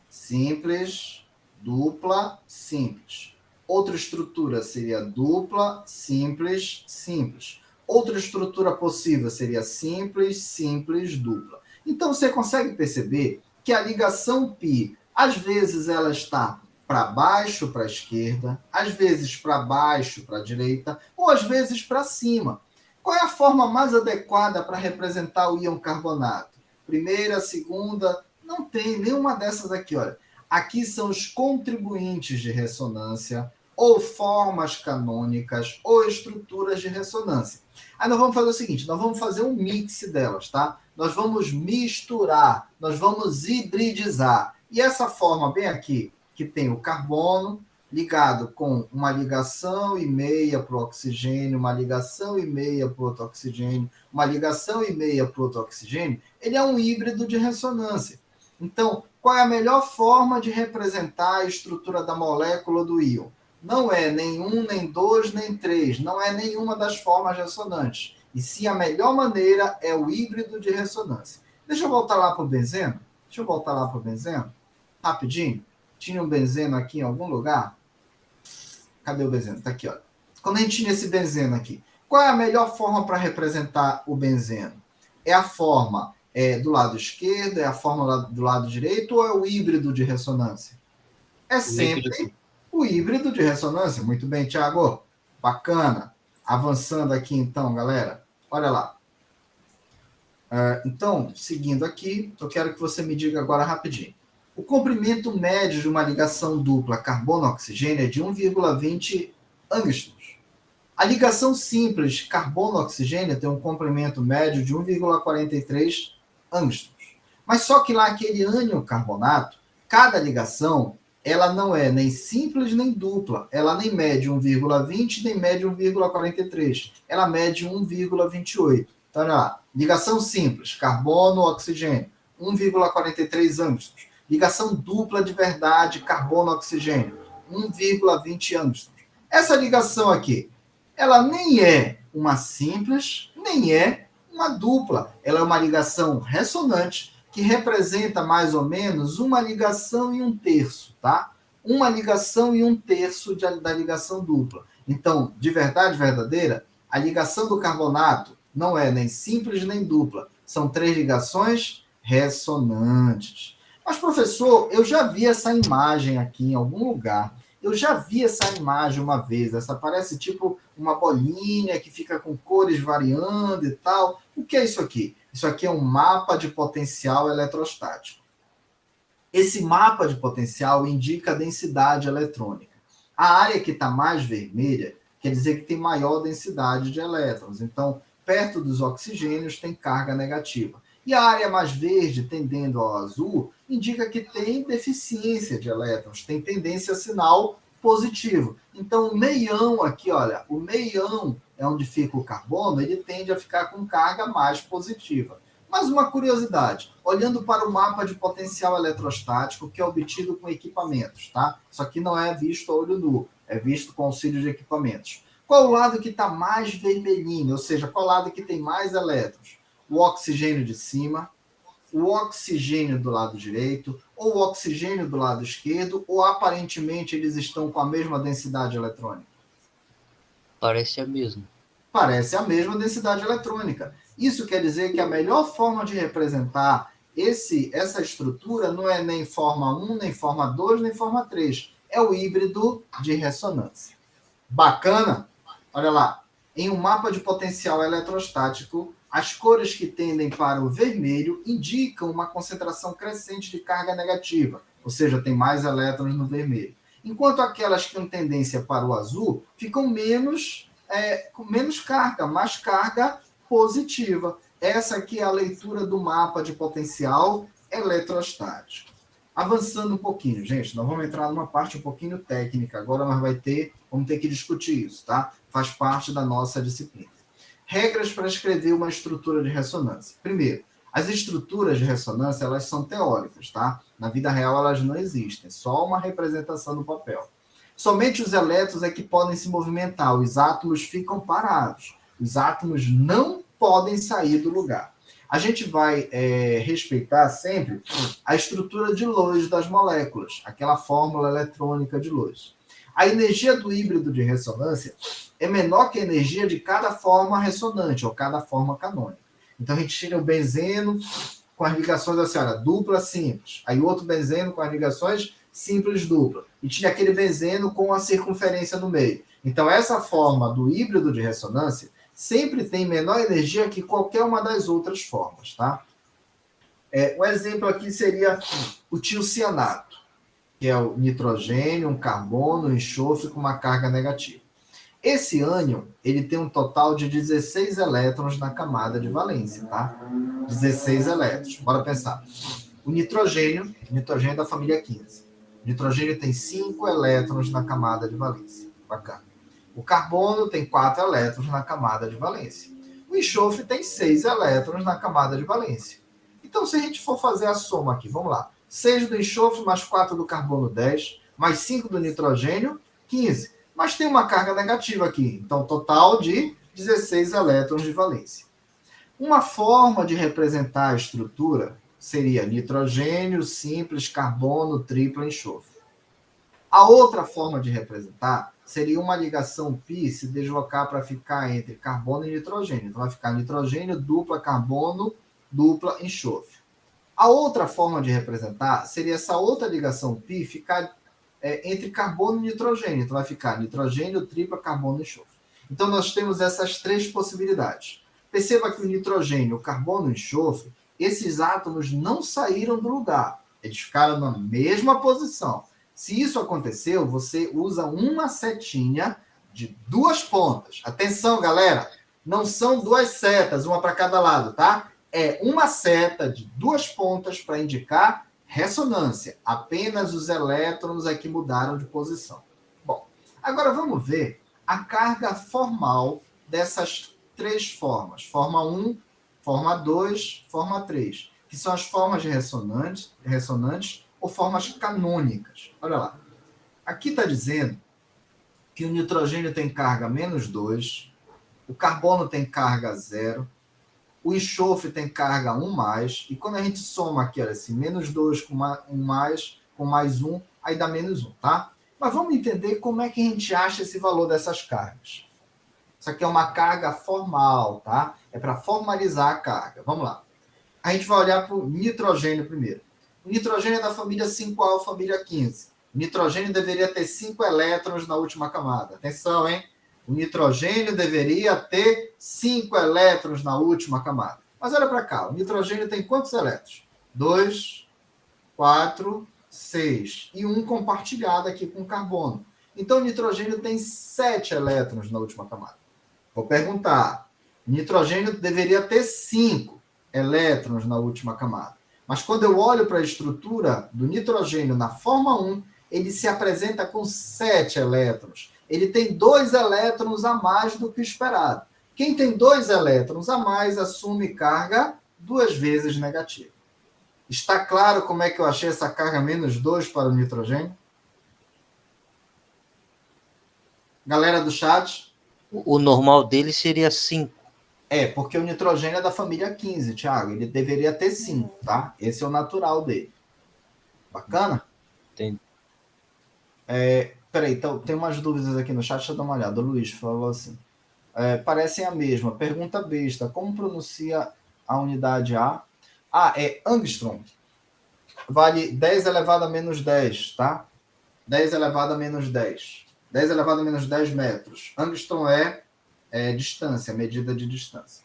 Simples, dupla, simples. Outra estrutura seria dupla, simples, simples. Outra estrutura possível seria simples, simples, dupla. Então, você consegue perceber que a ligação π, às vezes ela está para baixo, para a esquerda, às vezes para baixo, para a direita, ou às vezes para cima. Qual é a forma mais adequada para representar o íon carbonato? Primeira, segunda, não tem nenhuma dessas aqui, olha. Aqui são os contribuintes de ressonância, ou formas canônicas, ou estruturas de ressonância. Aí nós vamos fazer o seguinte, nós vamos fazer um mix delas, tá? Nós vamos misturar, nós vamos hibridizar. E essa forma bem aqui, que tem o carbono, ligado com uma ligação e meia para o oxigênio, uma ligação e meia para o outro oxigênio, uma ligação e meia para o outro oxigênio, ele é um híbrido de ressonância. Então, qual é a melhor forma de representar a estrutura da molécula do íon? Não é nem 1, nem 2, nem 3, não é nenhuma das formas ressonantes. E sim, a melhor maneira é o híbrido de ressonância. Deixa eu voltar lá para o benzeno. Rapidinho. Tinha um benzeno aqui em algum lugar? Cadê o benzeno? Está aqui, ó. Quando a gente tinha esse benzeno aqui, qual é a melhor forma para representar o benzeno? É a forma do lado esquerdo, é a forma do lado direito ou é o híbrido de ressonância? É sempre o híbrido de ressonância. Muito bem, Thiago. Bacana. Avançando aqui então, galera. Olha lá. Então, seguindo aqui, eu quero que você me diga agora rapidinho. O comprimento médio de uma ligação dupla carbono-oxigênio é de 1,20 angstroms. A ligação simples carbono-oxigênio tem um comprimento médio de 1,43 angstroms. Mas só que lá aquele ânion carbonato, cada ligação, ela não é nem simples nem dupla. Ela nem mede 1,20 nem mede 1,43. Ela mede 1,28. Então, olha lá. Ligação simples, carbono-oxigênio, 1,43 angstroms. Ligação dupla de verdade, carbono-oxigênio, 1,20 angstroms. Essa ligação aqui, ela nem é uma simples, nem é uma dupla. Ela é uma ligação ressonante que representa mais ou menos uma ligação e um terço, tá? Uma ligação e um terço da ligação dupla. Então, de verdade verdadeira, a ligação do carbonato não é nem simples nem dupla. São 3 ligações ressonantes. Mas, professor, eu já vi essa imagem aqui em algum lugar. Eu já vi essa imagem uma vez. Essa parece tipo uma bolinha que fica com cores variando e tal. O que é isso aqui? Isso aqui é um mapa de potencial eletrostático. Esse mapa de potencial indica a densidade eletrônica. A área que está mais vermelha quer dizer que tem maior densidade de elétrons. Então, perto dos oxigênios tem carga negativa. E a área mais verde, tendendo ao azul, indica que tem deficiência de elétrons, tem tendência a sinal positivo. Então, o meião aqui, olha, o meião é onde fica o carbono, ele tende a ficar com carga mais positiva. Mas uma curiosidade, olhando para o mapa de potencial eletrostático que é obtido com equipamentos, tá? Isso aqui não é visto a olho nu, é visto com auxílio de equipamentos. Qual o lado que está mais vermelhinho, ou seja, qual o lado que tem mais elétrons? O oxigênio de cima, o oxigênio do lado direito, ou o oxigênio do lado esquerdo, ou aparentemente eles estão com a mesma densidade eletrônica? Parece a mesma. Parece a mesma densidade eletrônica. Isso quer dizer que a melhor forma de representar essa estrutura não é nem forma 1, nem forma 2, nem forma 3. É o híbrido de ressonância. Bacana? Olha lá. Em um mapa de potencial eletrostático, as cores que tendem para o vermelho indicam uma concentração crescente de carga negativa, ou seja, tem mais elétrons no vermelho. Enquanto aquelas que têm tendência para o azul ficam com menos carga, mais carga positiva. Essa aqui é a leitura do mapa de potencial eletrostático. Avançando um pouquinho, gente, nós vamos entrar numa parte um pouquinho técnica. Agora vamos ter que discutir isso, tá? Faz parte da nossa disciplina. Regras para escrever uma estrutura de ressonância. Primeiro, as estruturas de ressonância, elas são teóricas, tá? Na vida real, elas não existem, só uma representação no papel. Somente os elétrons é que podem se movimentar, os átomos ficam parados. Os átomos não podem sair do lugar. A gente vai respeitar sempre a estrutura de Lewis das moléculas, aquela fórmula eletrônica de Lewis. A energia do híbrido de ressonância é menor que a energia de cada forma ressonante, ou cada forma canônica. Então, a gente tira o benzeno com as ligações assim, olha, dupla simples. Aí outro benzeno com as ligações simples dupla. E tira aquele benzeno com a circunferência no meio. Então, essa forma do híbrido de ressonância sempre tem menor energia que qualquer uma das outras formas, tá? Um exemplo aqui seria o tiocianato, que é o nitrogênio, um carbono, um enxofre com uma carga negativa. Esse ânion, ele tem um total de 16 elétrons na camada de valência, tá? 16 elétrons. Bora pensar. O nitrogênio é da família 15. O nitrogênio tem 5 elétrons na camada de valência. Bacana. O carbono tem 4 elétrons na camada de valência. O enxofre tem 6 elétrons na camada de valência. Então, se a gente for fazer a soma aqui, vamos lá. 6 do enxofre mais 4 do carbono, 10. Mais 5 do nitrogênio, 15. Mas tem uma carga negativa aqui. Então, total de 16 elétrons de valência. Uma forma de representar a estrutura seria nitrogênio, simples, carbono, triplo, enxofre. A outra forma de representar seria uma ligação π se deslocar para ficar entre carbono e nitrogênio. Então, vai ficar nitrogênio, dupla carbono, dupla enxofre. A outra forma de representar seria essa outra ligação π ficar entre carbono e nitrogênio. Então, vai ficar nitrogênio, tripla, carbono e enxofre. Então, nós temos essas três possibilidades. Perceba que o nitrogênio, o carbono e o enxofre, esses átomos não saíram do lugar. Eles ficaram na mesma posição. Se isso aconteceu, você usa uma setinha de 2 pontas. Atenção, galera! Não são 2 setas, uma para cada lado, tá? É uma seta de 2 pontas para indicar ressonância. Apenas os elétrons é que mudaram de posição. Bom, agora vamos ver a carga formal dessas 3 formas. Forma 1, forma 2, forma 3. Que são as formas de ressonantes ou formas canônicas. Olha lá. Aqui está dizendo que o nitrogênio tem carga -2, o carbono tem carga 0, o enxofre tem carga 1+, e quando a gente soma aqui, olha assim, -2 com mais 1, aí dá -1, tá? Mas vamos entender como é que a gente acha esse valor dessas cargas. Isso aqui é uma carga formal, tá? É para formalizar a carga. Vamos lá. A gente vai olhar para o nitrogênio primeiro. O nitrogênio é da família 5A, família 15. O nitrogênio deveria ter 5 elétrons na última camada. Atenção, hein? O nitrogênio deveria ter 5 elétrons na última camada. Mas olha para cá, o nitrogênio tem quantos elétrons? 2, 4, 6. E um compartilhado aqui com o carbono. Então, o nitrogênio tem 7 elétrons na última camada. Vou perguntar, o nitrogênio deveria ter 5 elétrons na última camada. Mas quando eu olho para a estrutura do nitrogênio na forma 1, ele se apresenta com 7 elétrons. Ele tem 2 elétrons a mais do que o esperado. Quem tem 2 elétrons a mais assume carga 2 vezes negativa. Está claro como é que eu achei essa carga -2 para o nitrogênio? Galera do chat? O normal dele seria 5. Porque o nitrogênio é da família 15, Thiago. Ele deveria ter 5, tá? Esse é o natural dele. Bacana? Entendi. Peraí, então, tem umas dúvidas aqui no chat, deixa eu dar uma olhada. O Luiz falou assim. parecem a mesma. Pergunta besta, como pronuncia a unidade A? É angstrom. Vale 10 elevado a menos 10, tá? 10 elevado a menos 10. 10 elevado a menos 10 metros. Angstrom é distância, medida de distância.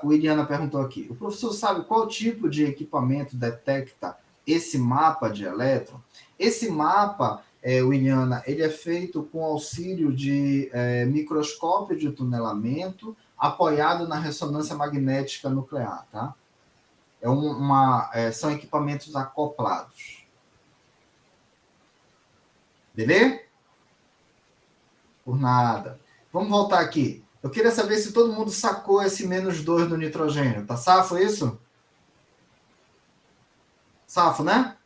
O Iliana perguntou aqui, o professor sabe qual tipo de equipamento detecta esse mapa de elétron? Esse mapa, Iliana, ele é feito com auxílio de microscópio de tunelamento apoiado na ressonância magnética nuclear, tá? São equipamentos acoplados. Beleza? Por nada. Vamos voltar aqui. Eu queria saber se todo mundo sacou esse menos 2 do nitrogênio. Tá safo isso? Safo, né?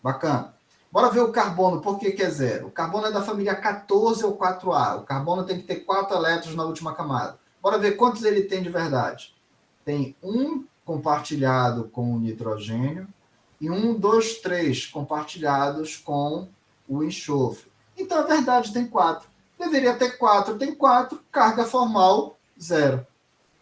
Bacana. Bora ver o carbono. Por que é zero? O carbono é da família 14 ou 4A. O carbono tem que ter 4 elétrons na última camada. Bora ver quantos ele tem de verdade. Tem um compartilhado com o nitrogênio e 1, 2, 3 compartilhados com o enxofre. Então, a verdade tem 4. Deveria ter 4. Tem 4. Carga formal, 0.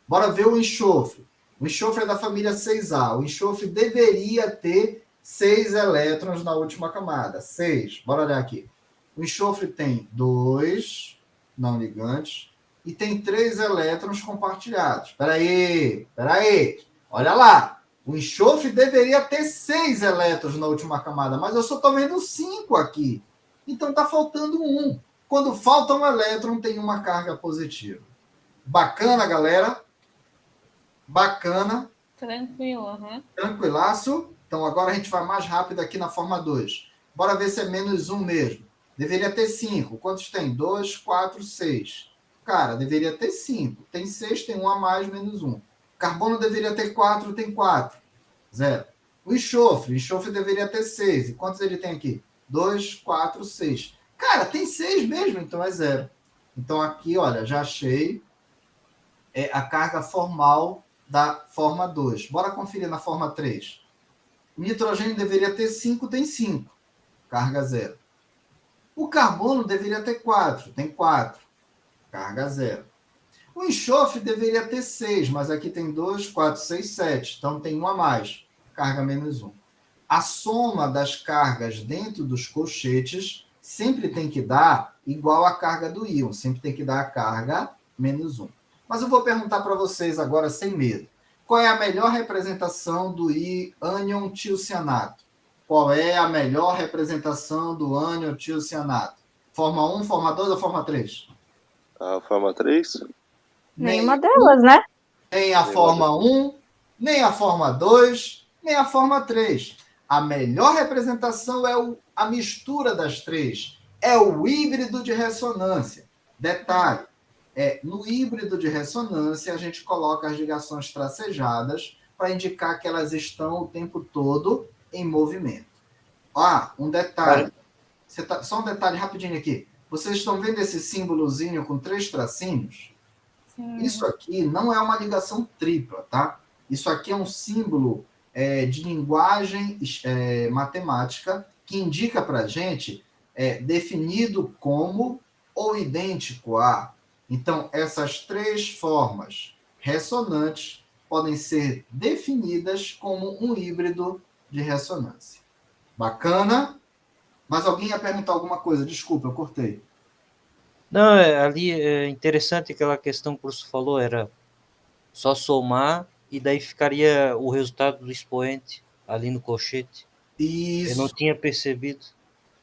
Bora ver o enxofre. O enxofre é da família 6A. O enxofre deveria ter 6 elétrons na última camada. 6. Bora olhar aqui. O enxofre tem 2 não ligantes e tem 3 elétrons compartilhados. Espera aí. Olha lá. O enxofre deveria ter 6 elétrons na última camada, mas eu só estou vendo 5 aqui. Então está faltando 1. Quando falta um elétron, tem uma carga positiva. Bacana, galera? Bacana. Tranquilo, Tranquilaço. Então, agora a gente vai mais rápido aqui na forma 2. Bora ver se é menos 1 mesmo. Deveria ter 5. Quantos tem? 2, 4, 6. Cara, deveria ter 5. Tem 6, tem 1 a mais, menos 1. Carbono deveria ter 4, tem 4. 0. O enxofre deveria ter 6. E quantos ele tem aqui? 2, 4, 6. Cara, tem 6 mesmo, então é 0. Então aqui, olha, já achei a carga formal da forma 2. Bora conferir na forma 3. O nitrogênio deveria ter 5, tem 5. Carga 0. O carbono deveria ter 4, tem 4. Carga 0. O enxofre deveria ter 6, mas aqui tem 2, 4, 6, 7. Então tem 1 a mais. Carga menos 1. A soma das cargas dentro dos colchetes sempre tem que dar igual a carga do íon. Sempre tem que dar a carga menos 1. Mas eu vou perguntar para vocês agora sem medo. Qual é a melhor representação do ânion tiocianato? Qual é a melhor representação do ânion tiocianato? Forma 1, forma 2 ou forma 3? A forma 3? Nenhuma delas, né? Nem a forma 1, nem a forma 2, nem a forma 3. A melhor representação é a mistura das três. É o híbrido de ressonância. Detalhe, no híbrido de ressonância, a gente coloca as ligações tracejadas para indicar que elas estão o tempo todo em movimento. Um detalhe. Só um detalhe rapidinho aqui. Vocês estão vendo esse símbolozinho com 3 tracinhos? Sim. Isso aqui não é uma ligação tripla, tá? Isso aqui é um símbolo de linguagem matemática que indica para a gente definido como ou idêntico a. Então, essas 3 formas ressonantes podem ser definidas como um híbrido de ressonância. Bacana? Mas alguém ia perguntar alguma coisa? Desculpa, eu cortei. Não, ali é interessante aquela questão que o professor falou, era só somar e daí ficaria o resultado do expoente ali no colchete. Isso. Eu não tinha percebido.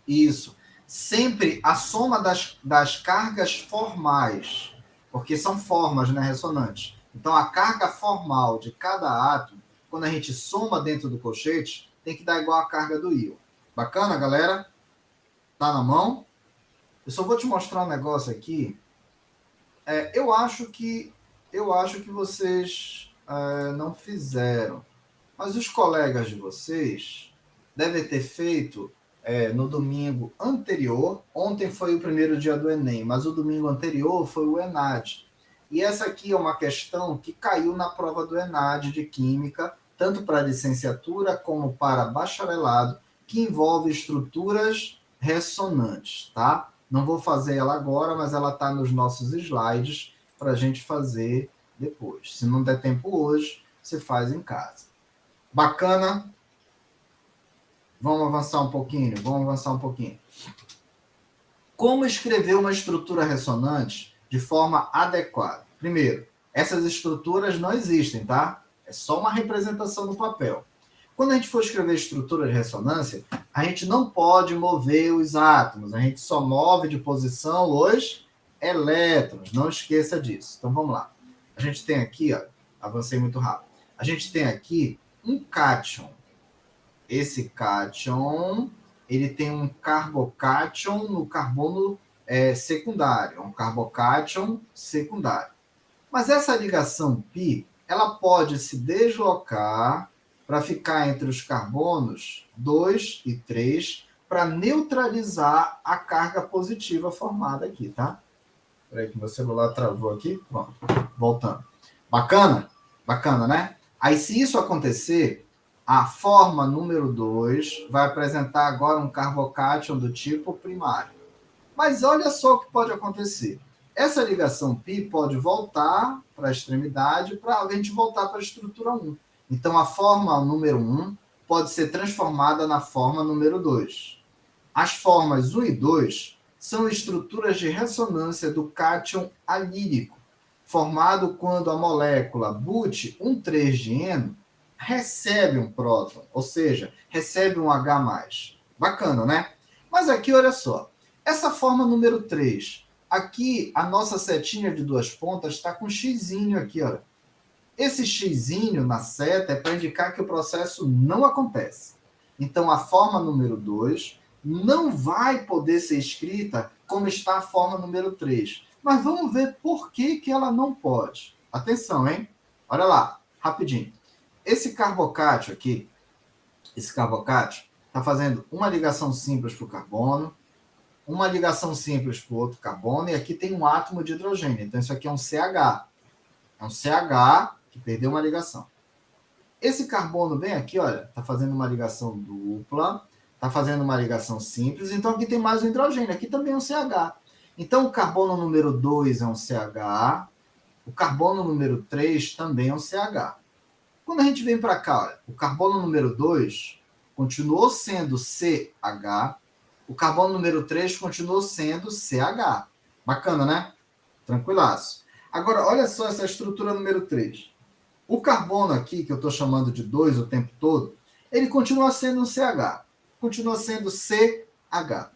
Isso. Sempre a soma das cargas formais, porque são formas, né, ressonantes. Então, a carga formal de cada átomo, quando a gente soma dentro do colchete, tem que dar igual a carga do íon. Bacana, galera? Tá na mão? Eu só vou te mostrar um negócio aqui. Eu acho que vocês não fizeram. Mas os colegas de vocês devem ter feito no domingo anterior. Ontem foi o primeiro dia do Enem, mas o domingo anterior foi o ENAD. E essa aqui é uma questão que caiu na prova do ENAD de Química, tanto para licenciatura como para bacharelado, que envolve estruturas ressonantes, tá? Não vou fazer ela agora, mas ela está nos nossos slides para a gente fazer depois. Se não der tempo hoje, você faz em casa. Bacana? Vamos avançar um pouquinho? Como escrever uma estrutura ressonante de forma adequada? Primeiro, essas estruturas não existem, tá? É só uma representação no papel. Quando a gente for escrever estrutura de ressonância, a gente não pode mover os átomos, a gente só move de posição os elétrons, não esqueça disso. Então vamos lá. A gente tem aqui, ó, avancei muito rápido. A gente tem aqui um cátion. Esse cátion, ele tem um carbocátion no carbono secundário, um carbocátion secundário. Mas essa ligação π, ela pode se deslocar para ficar entre os carbonos 2 e 3 para neutralizar a carga positiva formada aqui, tá? Espera aí que meu celular travou aqui. Pronto, voltando. Bacana? Bacana, né? Aí, se isso acontecer, a forma número 2 vai apresentar agora um carbocátion do tipo primário. Mas olha só o que pode acontecer. Essa ligação π pode voltar para a extremidade para a gente voltar para a estrutura 1. Então, a forma número 1 pode ser transformada na forma número 2. As formas 1 e 2 são estruturas de ressonância do cátion alílico, formado quando a molécula but-1,3-dieno recebe um próton, ou seja, recebe um H+. Bacana, né? Mas aqui, olha só, essa forma número 3, aqui a nossa setinha de 2 pontas está com xizinho aqui, olha. Esse xizinho na seta é para indicar que o processo não acontece. Então, a forma número 2 não vai poder ser escrita como está a forma número 3. Mas vamos ver por que ela não pode. Atenção, hein? Olha lá, rapidinho. Esse carbocátion aqui, está fazendo uma ligação simples para o carbono, uma ligação simples para o outro carbono, e aqui tem um átomo de hidrogênio. Então, isso aqui é um CH. É um CH que perdeu uma ligação. Esse carbono bem aqui, olha, está fazendo uma ligação dupla, está fazendo uma ligação simples, então aqui tem mais um hidrogênio, aqui também é um CH. Então, o carbono número 2 é um CH, o carbono número 3 também é um CH. Quando a gente vem para cá, olha, o carbono número 2 continuou sendo CH, o carbono número 3 continuou sendo CH. Bacana, né? Tranquilaço. Agora, olha só essa estrutura número 3. O carbono aqui, que eu estou chamando de 2 o tempo todo, ele continua sendo um CH. Continua sendo CH.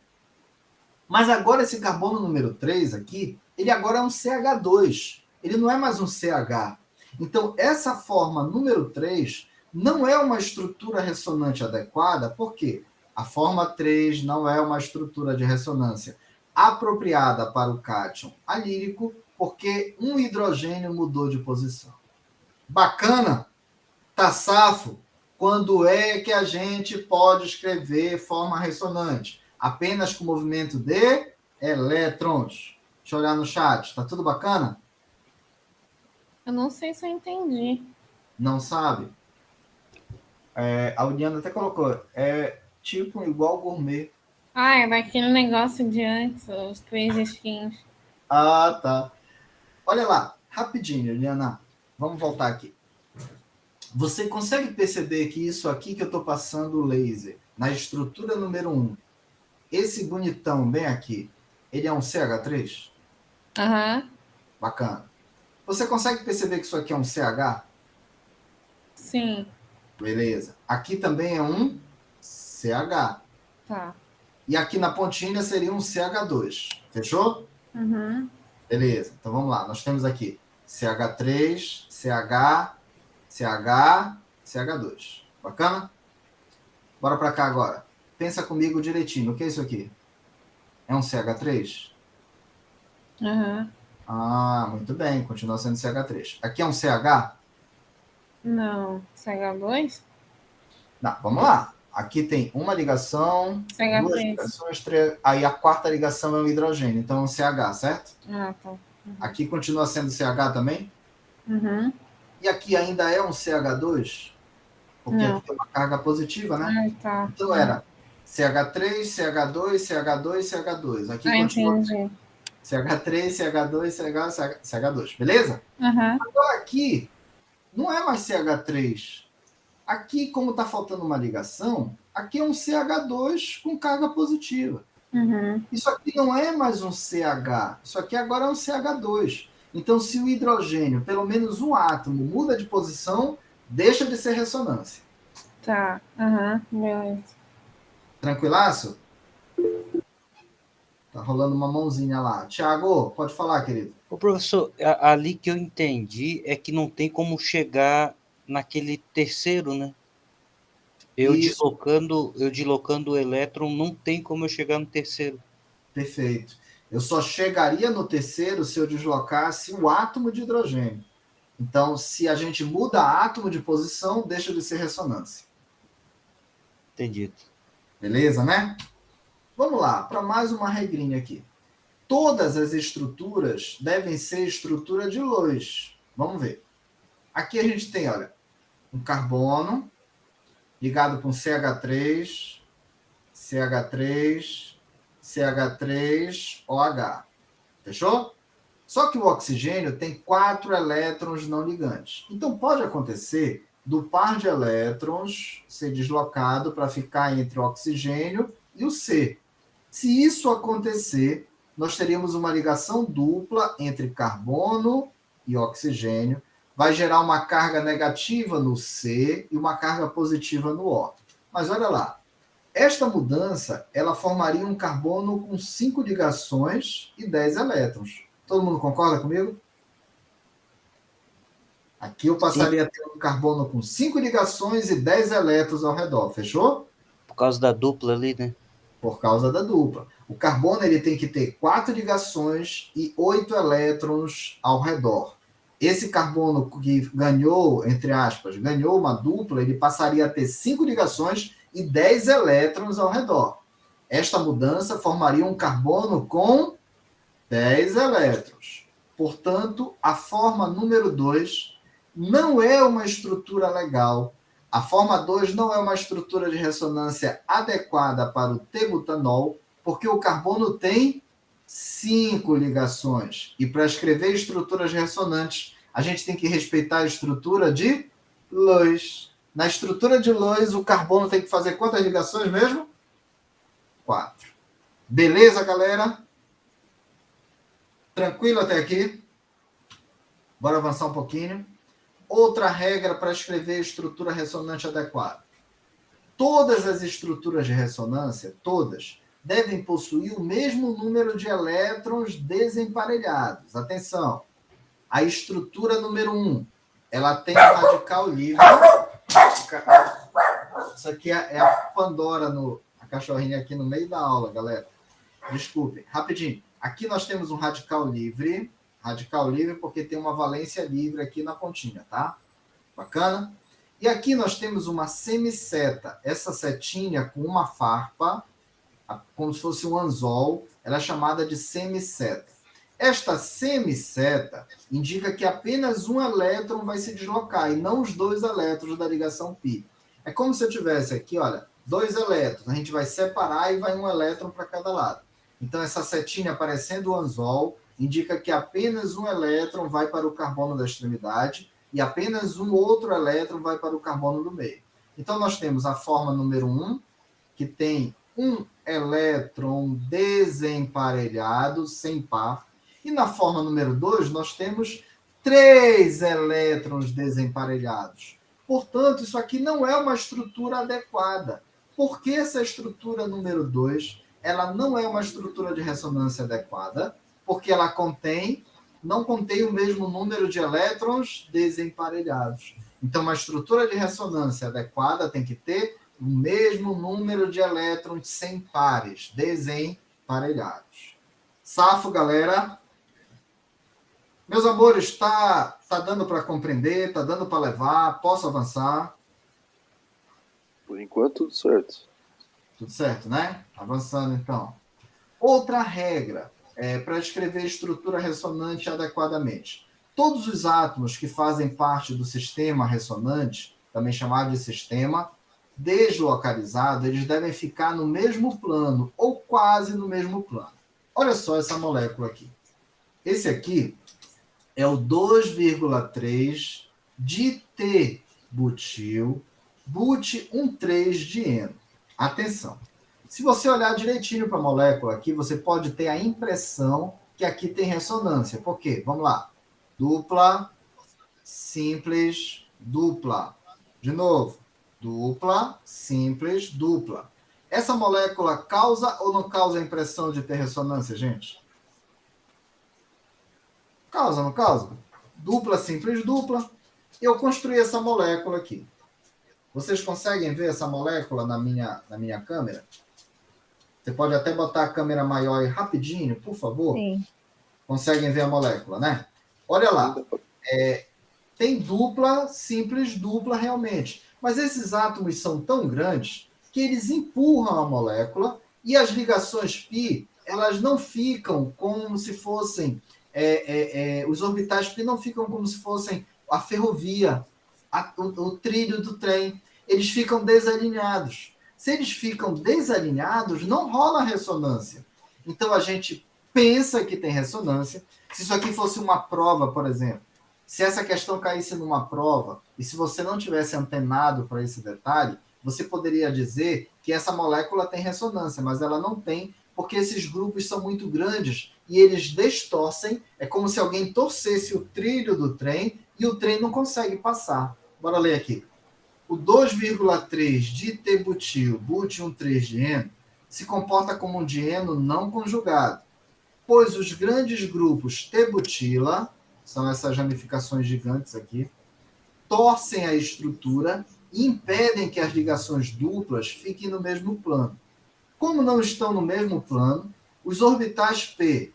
Mas agora esse carbono número 3 aqui, ele agora é um CH2. Ele não é mais um CH. Então, essa forma número 3 não é uma estrutura ressonante adequada, porque a forma 3 não é uma estrutura de ressonância apropriada para o cátion alílico, porque um hidrogênio mudou de posição. Bacana? Tá safo? Quando é que a gente pode escrever forma ressonante? Apenas com movimento de elétrons. Deixa eu olhar no chat. Tá tudo bacana? Eu não sei se eu entendi. Não sabe? A Uliana até colocou. É tipo igual gourmet. Ah, é daquele negócio de antes, os 3 skins. Ah, tá. Olha lá, rapidinho, Uliana. Vamos voltar aqui. Você consegue perceber que isso aqui que eu estou passando o laser, na estrutura número 1, esse bonitão bem aqui, ele é um CH3? Aham. Bacana. Você consegue perceber que isso aqui é um CH? Sim. Beleza. Aqui também é um CH. Tá. E aqui na pontinha seria um CH2. Fechou? Uhum. Beleza. Então vamos lá. Nós temos aqui CH3, CH, CH, CH2. Bacana? Bora para cá agora. Pensa comigo direitinho. O que é isso aqui? É um CH3? Aham. Ah, muito bem. Continua sendo CH3. Aqui é um CH? Não. CH2? Não, vamos lá. Aqui tem uma ligação, CH3. duas ligações, três. Aí a quarta ligação é um hidrogênio. Então é um CH, certo? Ah, tá. Aqui continua sendo CH também? Uhum. E aqui ainda é um CH2? Porque Não. aqui tem uma carga positiva, né? Ah, tá. Então era CH3, CH2, CH2, CH2. Aqui Ah, continua entendi. CH3, CH2, CH2, beleza? Aham. Agora aqui, não é mais CH3. Aqui, como está faltando uma ligação, aqui é um CH2 com carga positiva. Uhum. Isso aqui não é mais um CH, isso aqui agora é um CH2. Então, se o hidrogênio, pelo menos um átomo, muda de posição, deixa de ser ressonância. Tá. Aham. Beleza. Tranquilaço? Tá rolando uma mãozinha lá. Tiago, pode falar, querido. Ô, professor, ali que eu entendi é que não tem como chegar naquele terceiro, né? Isso, Eu deslocando o elétron, não tem como eu chegar no terceiro. perfeito. Eu só chegaria no terceiro se eu deslocasse o átomo de hidrogênio. Então, se a gente muda átomo de posição, deixa de ser ressonância. Entendido. Beleza, né? Vamos lá, para mais uma regrinha aqui. Todas as estruturas devem ser estrutura de Lois. Vamos ver. Aqui a gente tem, olha, um carbono ligado com CH3, CH3, CH3, OH. Fechou? Só que o oxigênio tem 4 elétrons não ligantes. Então pode acontecer do par de elétrons ser deslocado para ficar entre o oxigênio e o C. Se isso acontecer, nós teríamos uma ligação dupla entre carbono e oxigênio, vai gerar uma carga negativa no C e uma carga positiva no O. Mas olha lá, esta mudança, ela formaria um carbono com 5 ligações e 10 elétrons. Todo mundo concorda comigo? Aqui eu Sim, passaria a ter um carbono com 5 ligações e 10 elétrons ao redor, fechou? por causa da dupla ali, né? Por causa da dupla. O carbono ele tem que ter 4 ligações e 8 elétrons ao redor. Esse carbono que ganhou, entre aspas, ganhou uma dupla, ele passaria a ter 5 ligações e 10 elétrons ao redor. Esta mudança formaria um carbono com 10 elétrons. Portanto, a forma número 2 não é uma estrutura legal. A forma 2 não é uma estrutura de ressonância adequada para o T-butanol, porque o carbono tem 5 ligações. E para escrever estruturas ressonantes, a gente tem que respeitar a estrutura de Lewis. Na estrutura de Lewis, o carbono tem que fazer quantas ligações mesmo? 4. Beleza, galera? Tranquilo até aqui? Bora avançar um pouquinho. Outra regra para escrever estrutura ressonante adequada. Todas as estruturas de ressonância, todas, devem possuir o mesmo número de elétrons desemparelhados. Atenção, a estrutura número 1, ela tem um radical livre. Isso aqui é a Pandora, a cachorrinha aqui no meio da aula, galera. Desculpem, rapidinho. Aqui nós temos um radical livre porque tem uma valência livre aqui na pontinha, tá? Bacana? E aqui nós temos uma semiceta. Essa setinha com uma farpa, como se fosse um anzol, ela é chamada de semiceta. Esta semiceta indica que apenas um elétron vai se deslocar e não os 2 elétrons da ligação π. É como se eu tivesse aqui, olha, 2 elétrons. A gente vai separar e vai um elétron para cada lado. Então, essa setinha aparecendo o anzol indica que apenas um elétron vai para o carbono da extremidade e apenas um outro elétron vai para o carbono do meio. Então, nós temos a forma número 1, que tem um elétron desemparelhado, sem par. E na forma número 2, nós temos 3 elétrons desemparelhados. Portanto, isso aqui não é uma estrutura adequada. Por que essa estrutura número 2 ela não é uma estrutura de ressonância adequada? Porque ela não contém o mesmo número de elétrons desemparelhados. Então, uma estrutura de ressonância adequada tem que ter o mesmo número de elétrons sem pares, desemparelhados. Safo, galera? Meus amores, tá dando para compreender, tá dando para levar, posso avançar? Por enquanto, tudo certo. Tudo certo, né? Avançando, então. Outra regra para escrever estrutura ressonante adequadamente. Todos os átomos que fazem parte do sistema ressonante, também chamado de sistema, deslocalizado, eles devem ficar no mesmo plano, ou quase no mesmo plano. Olha só essa molécula aqui. Esse aqui é o 2,3 ditebutil but-1,3-dieno. Atenção. Se você olhar direitinho para a molécula aqui, você pode ter a impressão que aqui tem ressonância. Por quê? Vamos lá. Dupla, simples, dupla. De novo. Dupla, simples, dupla. Essa molécula causa ou não causa a impressão de ter ressonância, gente? Causa, não causa? Dupla, simples, dupla. Eu construí essa molécula aqui. Vocês conseguem ver essa molécula na minha câmera? Você pode até botar a câmera maior aí rapidinho, por favor? Sim. Conseguem ver a molécula, né? Olha lá. Tem dupla, simples, dupla realmente. Mas esses átomos são tão grandes que eles empurram a molécula e as ligações π, elas não ficam como se fossem... os orbitais π não ficam como se fossem a ferrovia, o trilho do trem. Eles ficam desalinhados. Se eles ficam desalinhados, não rola ressonância. Então, a gente pensa que tem ressonância. Se isso aqui fosse uma prova, por exemplo, se essa questão caísse numa prova, e se você não tivesse antenado para esse detalhe, você poderia dizer que essa molécula tem ressonância, mas ela não tem, porque esses grupos são muito grandes e eles distorcem. É como se alguém torcesse o trilho do trem e o trem não consegue passar. Bora ler aqui. O 2,3 ditebutil but-1,3-dieno se comporta como um dieno não conjugado, pois os grandes grupos T-butila, são essas ramificações gigantes aqui, torcem a estrutura e impedem que as ligações duplas fiquem no mesmo plano. Como não estão no mesmo plano, os orbitais P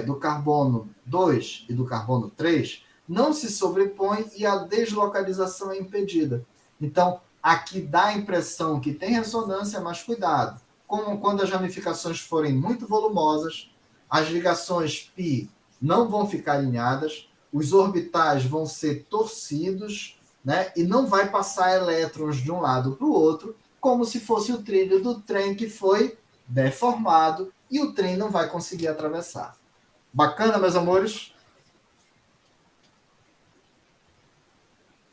do carbono 2 e do carbono 3 não se sobrepõem e a deslocalização é impedida. Então, aqui dá a impressão que tem ressonância, mas cuidado. Como quando as ramificações forem muito volumosas, as ligações π não vão ficar alinhadas, os orbitais vão ser torcidos, né? E não vai passar elétrons de um lado para o outro, como se fosse o trilho do trem que foi deformado e o trem não vai conseguir atravessar. Bacana, meus amores?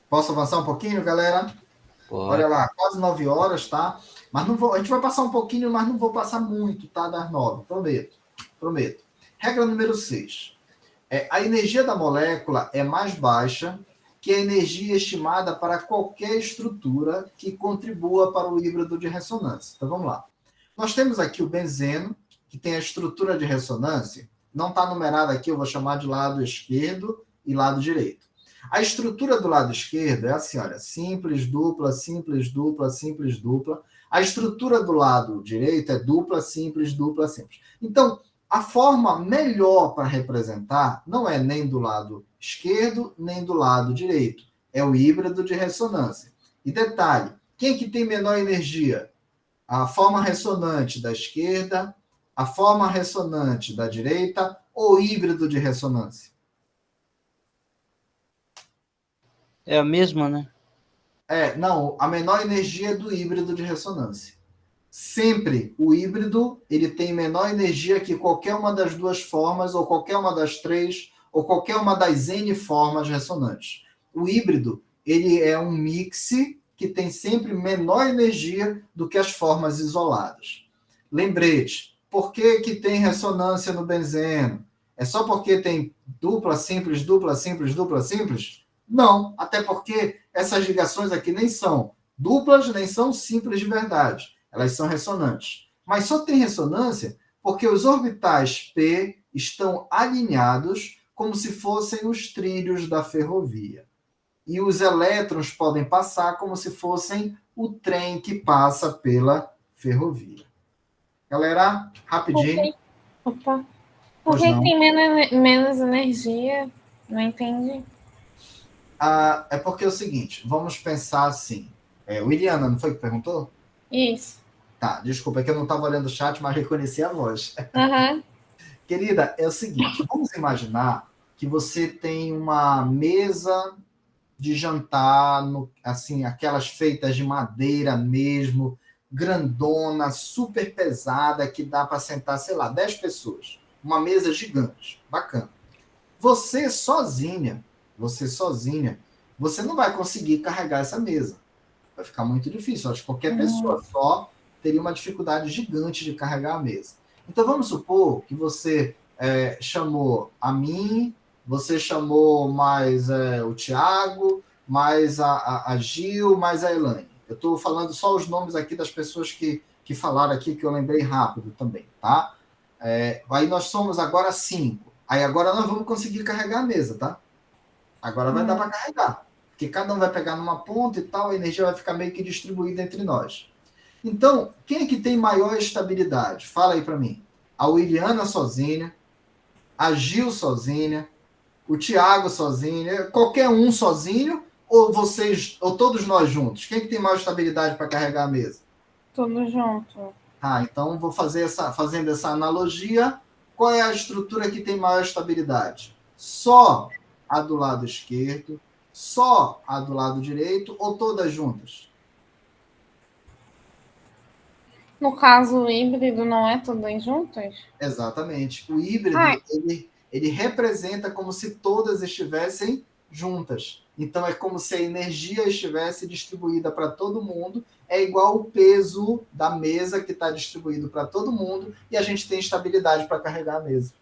Posso avançar um pouquinho, galera? Pode. Olha lá, quase 9 horas, tá? Mas não vou, a gente vai passar um pouquinho, mas não vou passar muito, tá? Das 9, prometo. Regra número 6. A energia da molécula é mais baixa que a energia estimada para qualquer estrutura que contribua para o híbrido de ressonância. Então, vamos lá. Nós temos aqui o benzeno, que tem a estrutura de ressonância. Não está numerado aqui, eu vou chamar de lado esquerdo e lado direito. A estrutura do lado esquerdo é assim, olha, simples, dupla, simples, dupla, simples, dupla. A estrutura do lado direito é dupla, simples, dupla, simples. Então, a forma melhor para representar não é nem do lado esquerdo, nem do lado direito. É o híbrido de ressonância. E detalhe, quem que tem menor energia? A forma ressonante da esquerda, a forma ressonante da direita ou híbrido de ressonância? É a mesma, né? Não, a menor energia é do híbrido de ressonância. Sempre o híbrido ele tem menor energia que qualquer uma das duas formas, ou qualquer uma das três, ou qualquer uma das N formas ressonantes. O híbrido ele é um mix que tem sempre menor energia do que as formas isoladas. Lembrete, por que tem ressonância no benzeno? É só porque tem dupla simples, dupla simples, dupla simples? Não, até porque essas ligações aqui nem são duplas, nem são simples de verdade. Elas são ressonantes. Mas só tem ressonância porque os orbitais P estão alinhados como se fossem os trilhos da ferrovia. E os elétrons podem passar como se fossem o trem que passa pela ferrovia. Galera, rapidinho. Opa. Por Pois que não. tem menos energia? Não entendi. É porque é o seguinte, vamos pensar assim. O Iliana, não foi que perguntou? Isso. Tá, desculpa, é que eu não estava olhando o chat, mas reconheci a voz. Aham. Querida, é o seguinte, vamos imaginar que você tem uma mesa de jantar, assim, aquelas feitas de madeira mesmo, grandona, super pesada, que dá para sentar, sei lá, 10 pessoas. Uma mesa gigante, bacana. Você sozinha, você não vai conseguir carregar essa mesa. Vai ficar muito difícil. Acho que qualquer pessoa só teria uma dificuldade gigante de carregar a mesa. Então, vamos supor que você chamou a mim, você chamou mais o Tiago, mais a Gil, mais a Elaine. Eu estou falando só os nomes aqui das pessoas que falaram aqui, que eu lembrei rápido também, tá? Aí nós somos agora 5. Aí agora nós vamos conseguir carregar a mesa, tá? Agora vai dar para carregar. Porque cada um vai pegar numa ponta e tal, a energia vai ficar meio que distribuída entre nós. Então, quem é que tem maior estabilidade? Fala aí para mim. A Williana sozinha, a Gil sozinha, o Tiago sozinho, qualquer um sozinho, ou vocês, ou todos nós juntos? Quem é que tem maior estabilidade para carregar a mesa? Tudo junto. Então vou fazendo essa analogia. Qual é a estrutura que tem maior estabilidade? Só a do lado esquerdo, só a do lado direito ou todas juntas? No caso, o híbrido não é tudo juntos? Exatamente. O híbrido, ele representa como se todas estivessem juntas. Então, é como se a energia estivesse distribuída para todo mundo. É igual o peso da mesa que está distribuído para todo mundo e a gente tem estabilidade para carregar a mesa.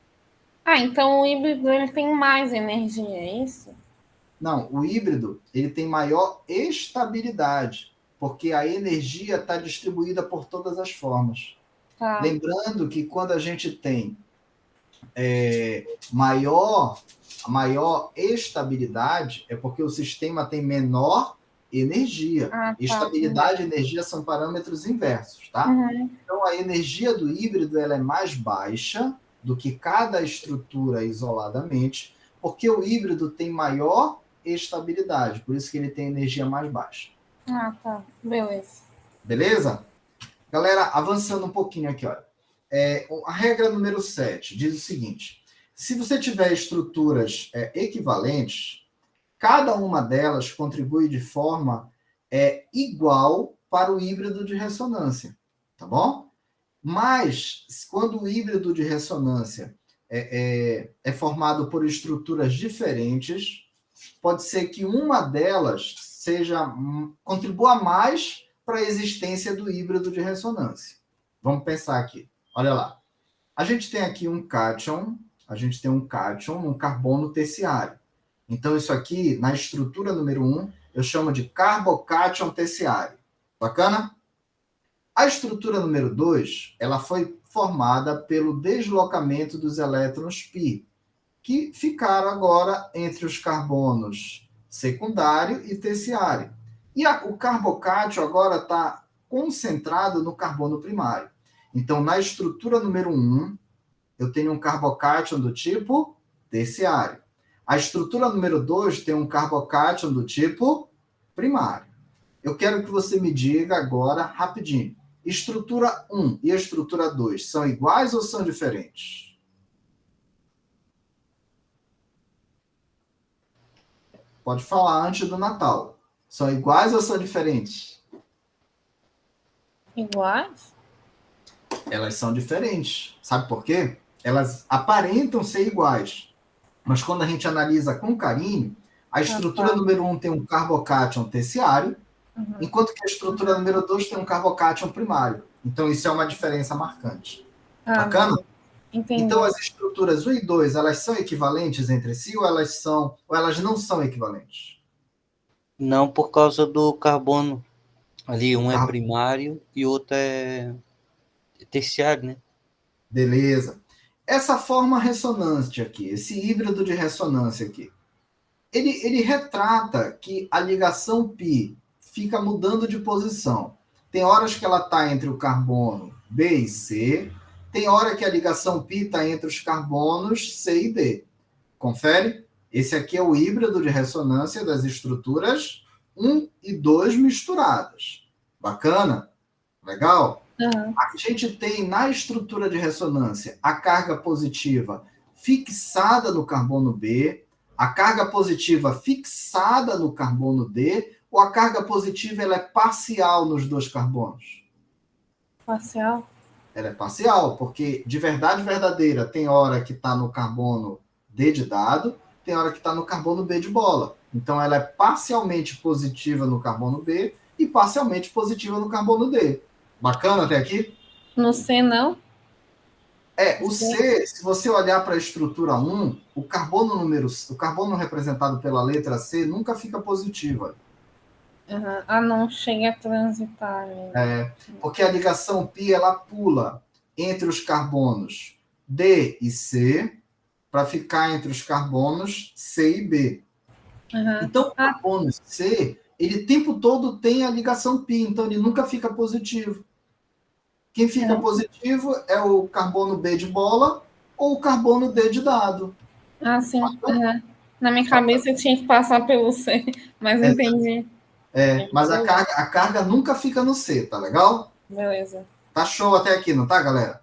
Então o híbrido ele tem mais energia, é isso? Não, o híbrido ele tem maior estabilidade, porque a energia está distribuída por todas as formas. Tá. Lembrando que quando a gente tem maior estabilidade, é porque o sistema tem menor energia. Tá. Estabilidade e energia são parâmetros inversos, tá? Então, a energia do híbrido ela é mais baixa do que cada estrutura isoladamente, porque o híbrido tem maior estabilidade, por isso que ele tem energia mais baixa. Tá. Beleza. Beleza? Galera, avançando um pouquinho aqui, olha. A regra número 7 diz o seguinte: se você tiver estruturas equivalentes, cada uma delas contribui de forma igual para o híbrido de ressonância, tá bom? Mas, quando o híbrido de ressonância é formado por estruturas diferentes, pode ser que uma delas contribua mais para a existência do híbrido de ressonância. Vamos pensar aqui. Olha lá. A gente tem aqui um cátion num carbono terciário. Então, isso aqui, na estrutura número 1, eu chamo de carbocátion terciário. Bacana? A estrutura número 2, ela foi formada pelo deslocamento dos elétrons π, que ficaram agora entre os carbonos secundário e terciário. E o carbocátion agora está concentrado no carbono primário. Então, na estrutura número 1, eu tenho um carbocátion do tipo terciário. A estrutura número 2 tem um carbocátion do tipo primário. Eu quero que você me diga agora, rapidinho, estrutura 1 e a estrutura 2 são iguais ou são diferentes? Pode falar antes do Natal. São iguais ou são diferentes? Iguais? Elas são diferentes. Sabe por quê? Elas aparentam ser iguais. Mas quando a gente analisa com carinho, a estrutura número 1 tem um carbocátion terciário, enquanto que a estrutura número 2 tem um carbocátion primário. Então, isso é uma diferença marcante. Bacana? Entendi. Então, as estruturas 1 e 2, elas são equivalentes entre si ou elas não são equivalentes? Não, por causa do carbono. Ali um é primário e outro é terciário, né? Beleza. Essa forma ressonante aqui, esse híbrido de ressonância aqui, ele retrata que a ligação π fica mudando de posição. Tem horas que ela está entre o carbono B e C, tem hora que a ligação π está entre os carbonos C e D. Confere? Esse aqui é o híbrido de ressonância das estruturas 1 e 2 misturadas. Bacana? Legal? A gente tem na estrutura de ressonância a carga positiva fixada no carbono B, A carga positiva fixada no carbono D ou a carga positiva ela é parcial nos dois carbonos? Parcial? Ela é parcial, porque de verdade verdadeira tem hora que está no carbono D de dado, tem hora que está no carbono B de bola. Então ela é parcialmente positiva no carbono B e parcialmente positiva no carbono D. Bacana até aqui? No C, não? O C, se você olhar para a estrutura 1, o carbono representado pela letra C nunca fica positivo. Uhum. Ah, não chega a transitar. Porque a ligação π ela pula entre os carbonos D e C para ficar entre os carbonos C e B. Uhum. Então, o carbono C, ele o tempo todo tem a ligação π, então ele nunca fica positivo. Quem fica positivo é o carbono B de bola ou o carbono D de dado. Ah, sim. Uhum. Na minha cabeça eu tinha que passar pelo C, mas entendi. Mas a carga nunca fica no C, tá legal? Beleza. Tá show até aqui, não tá, galera?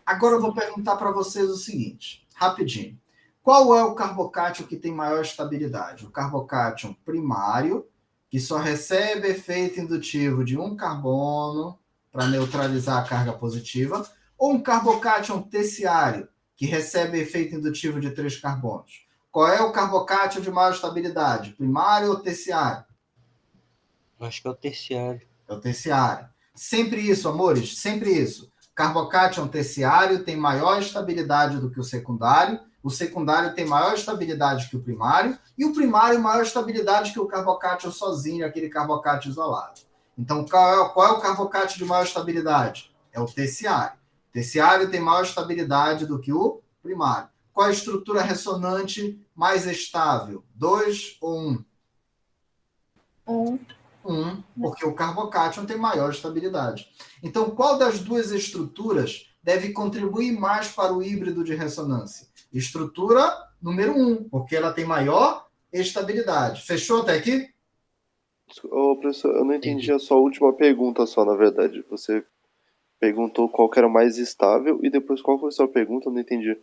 Agora eu vou perguntar para vocês o seguinte, rapidinho. Qual é o carbocátion que tem maior estabilidade? O carbocátion primário, que só recebe efeito indutivo de um carbono para neutralizar a carga positiva, ou um carbocátion terciário, que recebe efeito indutivo de 3 carbonos? Qual é o carbocátion de maior estabilidade? Primário ou terciário? Acho que é o terciário. É o terciário. Sempre isso, amores, sempre isso. Carbocátion terciário tem maior estabilidade do que o secundário tem maior estabilidade que o primário, e o primário maior estabilidade que o carbocátion sozinho, aquele carbocátion isolado. Então, qual é o carbocátion de maior estabilidade? É o terciário. O terciário tem maior estabilidade do que o primário. Qual é a estrutura ressonante mais estável? 2 ou 1? 1, porque o carbocátion tem maior estabilidade. Então, qual das duas estruturas deve contribuir mais para o híbrido de ressonância? Estrutura número 1, porque ela tem maior estabilidade. Fechou até aqui? Ô, professor, eu não entendi a sua última pergunta só, na verdade. Você perguntou qual que era o mais estável e depois qual foi a sua pergunta? Eu não entendi.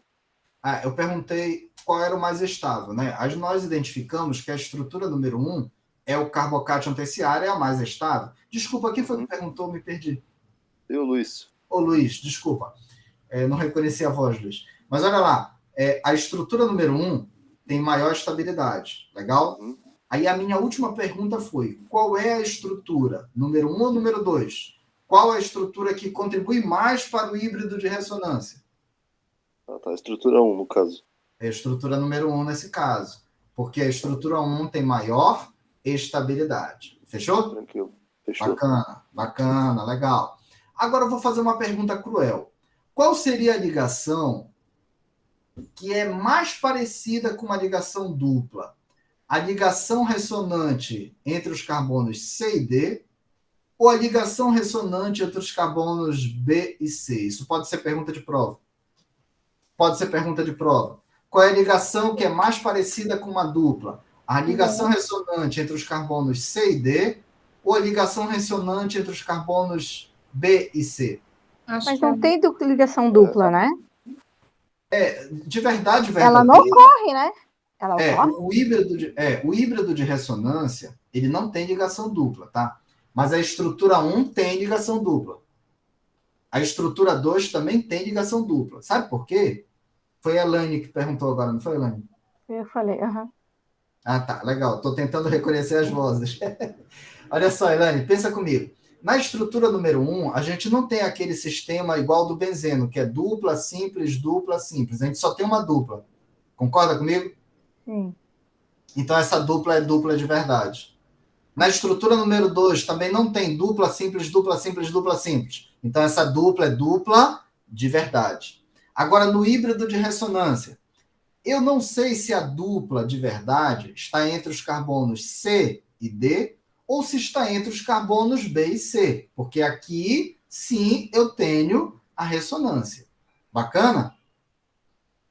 Eu perguntei qual era o mais estável, né? Nós identificamos que a estrutura número 1 é o carbocátion terciário, é a mais estável. Desculpa, quem foi que perguntou? Me perdi. Eu, Luiz. Ô, Luiz, desculpa. Não reconheci a voz, Luiz. Mas olha lá, a estrutura número 1 tem maior estabilidade, legal? Aí a minha última pergunta foi, qual é a estrutura? Número 1 ou número 2? Qual a estrutura que contribui mais para o híbrido de ressonância? Tá, estrutura 1, no caso. É a estrutura número 1 nesse caso, porque a estrutura 1 tem maior estabilidade. Fechou? Tranquilo. Fechou. Bacana, legal. Agora eu vou fazer uma pergunta cruel. Qual seria a ligação que é mais parecida com uma ligação dupla? A ligação ressonante entre os carbonos C e D ou a ligação ressonante entre os carbonos B e C? Isso pode ser pergunta de prova. Qual é a ligação que é mais parecida com uma dupla? A ligação ressonante entre os carbonos C e D ou a ligação ressonante entre os carbonos B e C? Mas não tem ligação dupla, né? De verdade, Ela não ocorre, né? Ela ocorre? O híbrido de ressonância, ele não tem ligação dupla, tá? Mas a estrutura 1 tem ligação dupla. A estrutura 2 também tem ligação dupla. Sabe por quê? Foi a Elaine que perguntou agora, não foi, Elaine? Eu falei, Ah, tá, legal. Estou tentando reconhecer as vozes. Olha só, Elaine, pensa comigo. Na estrutura número 1, a gente não tem aquele sistema igual do benzeno, que é dupla, simples, dupla, simples. A gente só tem uma dupla. Concorda comigo? Sim. Então, essa dupla é dupla de verdade. Na estrutura número 2, também não tem dupla, simples, dupla, simples, dupla, simples. Então, essa dupla é dupla de verdade. Agora, no híbrido de ressonância, eu não sei se a dupla de verdade está entre os carbonos C e D ou se está entre os carbonos B e C, porque aqui, sim, eu tenho a ressonância. Bacana?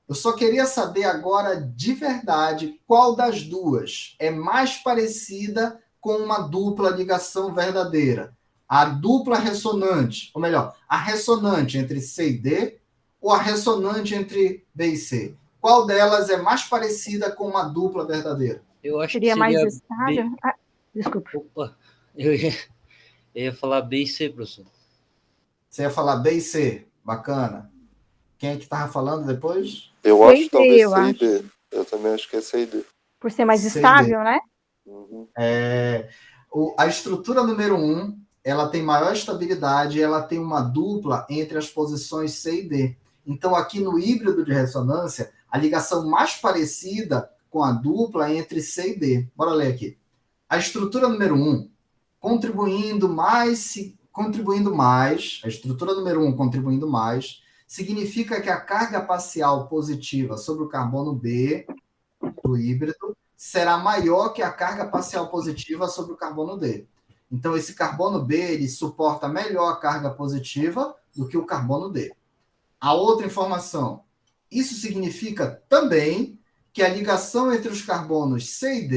Eu só queria saber agora, de verdade, qual das duas é mais parecida com uma dupla ligação verdadeira. A dupla ressonante, ou melhor, a ressonante entre C e D ou a ressonante entre B e C? qual delas é mais parecida com uma dupla verdadeira? Eu acho Seria que mais seria estável? Ah, desculpa. Opa, eu ia falar B e C, professor. Você ia falar B e C. Bacana. Quem é que estava falando depois? Eu C acho e que talvez D, eu C e acho. D. Eu também acho que é C e D. Por ser mais C e D. estável, né? Uhum. A estrutura número 1, ela tem maior estabilidade, ela tem uma dupla entre as posições C e D. Então, aqui no híbrido de ressonância, a ligação mais parecida com a dupla é entre C e D. Bora ler aqui. A estrutura número 1, contribuindo mais, a estrutura número 1 contribuindo mais, significa que a carga parcial positiva sobre o carbono B do híbrido será maior que a carga parcial positiva sobre o carbono D. Então, esse carbono B ele suporta melhor a carga positiva do que o carbono D. A outra informação, isso significa também que a ligação entre os carbonos C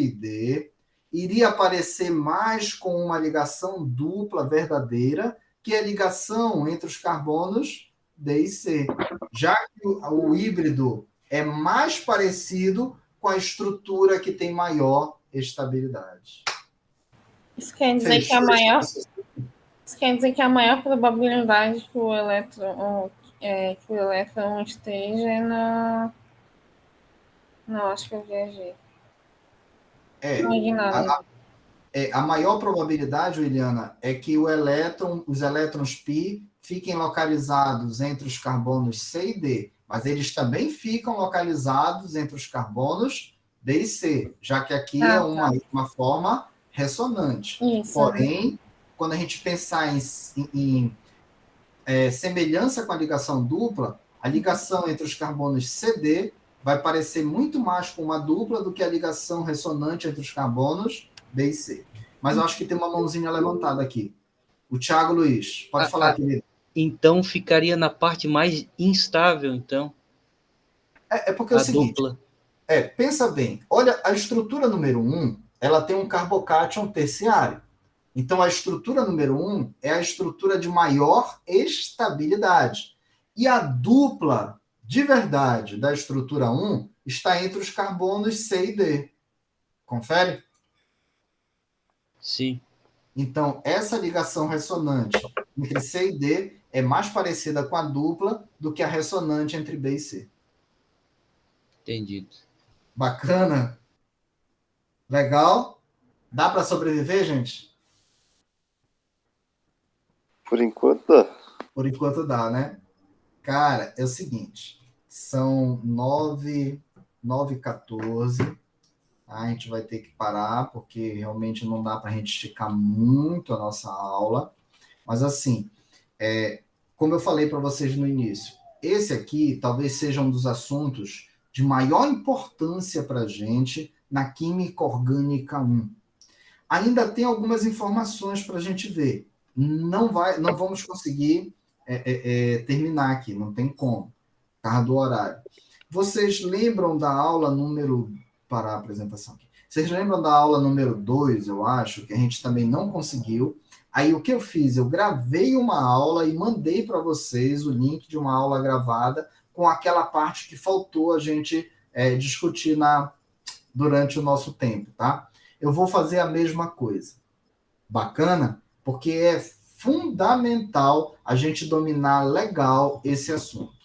e D, iria parecer mais com uma ligação dupla verdadeira que a ligação entre os carbonos D e C, já que o híbrido é mais parecido com a estrutura que tem maior estabilidade. Isso quer dizer que a maior probabilidade que o elétron esteja na. Não, acho que eu viajei. Não é de nada. A maior probabilidade, Williana, é que os elétrons π fiquem localizados entre os carbonos C e D, mas eles também ficam localizados entre os carbonos D e C, já que aqui é uma forma ressonante. Isso. Porém, quando a gente pensar em semelhança com a ligação dupla, a ligação entre os carbonos CD vai parecer muito mais com uma dupla do que a ligação ressonante entre os carbonos B e C. Mas eu acho que tem uma mãozinha levantada aqui. O Thiago Luiz, pode falar, querido. Então ficaria na parte mais instável, então. É porque é o seguinte, dupla. Pensa bem, olha, a estrutura número 1, ela tem um carbocátion terciário. Então, a estrutura número 1 é a estrutura de maior estabilidade. E a dupla de verdade da estrutura 1 está entre os carbonos C e D. Confere? Sim. Então, essa ligação ressonante entre C e D é mais parecida com a dupla do que a ressonante entre B e C. Entendido. Bacana? Legal? Dá para sobreviver, gente? Por enquanto dá. Por enquanto dá, né? Cara, é o seguinte. São 9h14. A gente vai ter que parar, porque realmente não dá para a gente esticar muito a nossa aula. Mas, assim, como eu falei para vocês no início, esse aqui talvez seja um dos assuntos de maior importância para a gente na Química Orgânica 1. Ainda tem algumas informações para a gente ver. Não vamos conseguir terminar aqui, não tem como, por causa do horário. Vocês lembram da aula número... Para a apresentação aqui. Vocês lembram da aula número 2, eu acho, que a gente também não conseguiu. Aí o que eu fiz? Eu gravei uma aula e mandei para vocês o link de uma aula gravada com aquela parte que faltou a gente discutir durante o nosso tempo, tá? Eu vou fazer a mesma coisa. Bacana? Porque é fundamental a gente dominar legal esse assunto.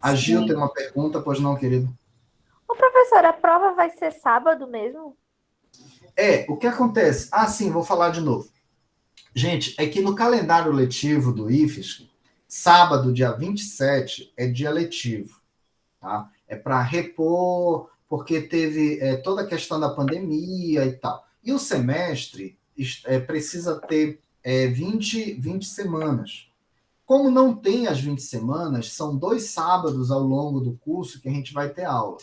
A Gil tem uma pergunta, pois não, querido? Ô, professor, a prova vai ser sábado mesmo? O que acontece? Sim, vou falar de novo. Gente, é que no calendário letivo do IFES, sábado, dia 27, é dia letivo, tá? É para repor, porque teve toda a questão da pandemia e tal. E o semestre precisa ter 20 semanas. Como não tem as 20 semanas, são 2 sábados ao longo do curso que a gente vai ter aula.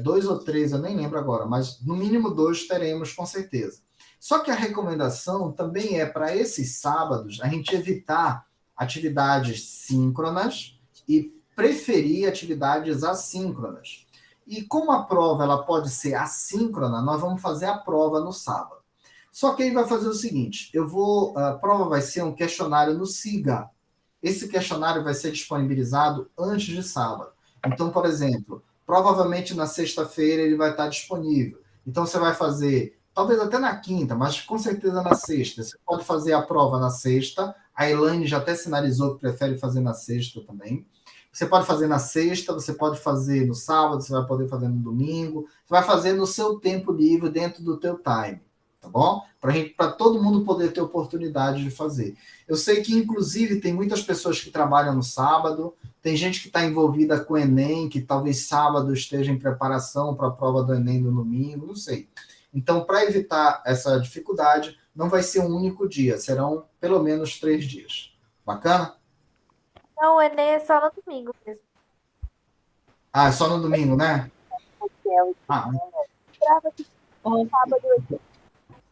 2 ou 3, eu nem lembro agora, mas no mínimo 2 teremos com certeza. Só que a recomendação também é para esses sábados a gente evitar atividades síncronas e preferir atividades assíncronas. E como a prova ela pode ser assíncrona, nós vamos fazer a prova no sábado. Só que aí vai fazer o seguinte, a prova vai ser um questionário no SIGA. esse questionário vai ser disponibilizado antes de sábado. Então, por exemplo, provavelmente na sexta-feira ele vai estar disponível. Então, você vai fazer, talvez até na quinta, mas com certeza na sexta. Você pode fazer a prova na sexta. A Elaine já até sinalizou que prefere fazer na sexta também. Você pode fazer na sexta, você pode fazer no sábado, você vai poder fazer no domingo. Você vai fazer no seu tempo livre, dentro do teu time. Tá bom? Para todo mundo poder ter oportunidade de fazer. Eu sei que, inclusive, tem muitas pessoas que trabalham no sábado, tem gente que está envolvida com o Enem, que talvez sábado esteja em preparação para a prova do Enem no domingo, não sei. Então, para evitar essa dificuldade, não vai ser um único dia, serão pelo menos 3 dias. Bacana? Não, o Enem é só no domingo mesmo. Ah, é só no domingo, né?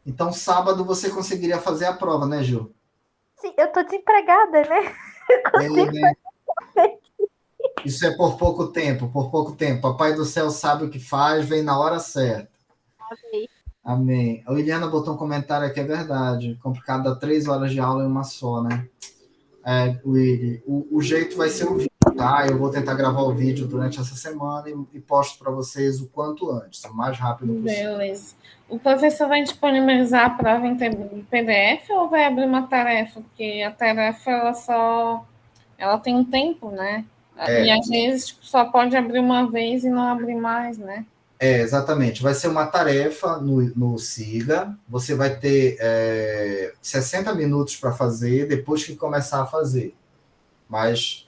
Então, sábado você conseguiria fazer a prova, né, Gil? Sim, eu tô desempregada, né? Isso é por pouco tempo, por pouco tempo. Papai do céu sabe o que faz, vem na hora certa. Amém. Amém. A Liliana botou um comentário aqui, é verdade. Complicado dar 3 horas de aula em uma só, né? Willy, o jeito vai ser o vídeo, tá? Eu vou tentar gravar o vídeo durante essa semana e posto para vocês o quanto antes, o mais rápido possível. Beleza. O professor vai disponibilizar a prova em PDF ou vai abrir uma tarefa? Porque a tarefa, ela tem um tempo, né? E às vezes só pode abrir uma vez e não abrir mais, né? Exatamente. Vai ser uma tarefa no SIGA. Você vai ter 60 minutos para fazer depois que começar a fazer. Mas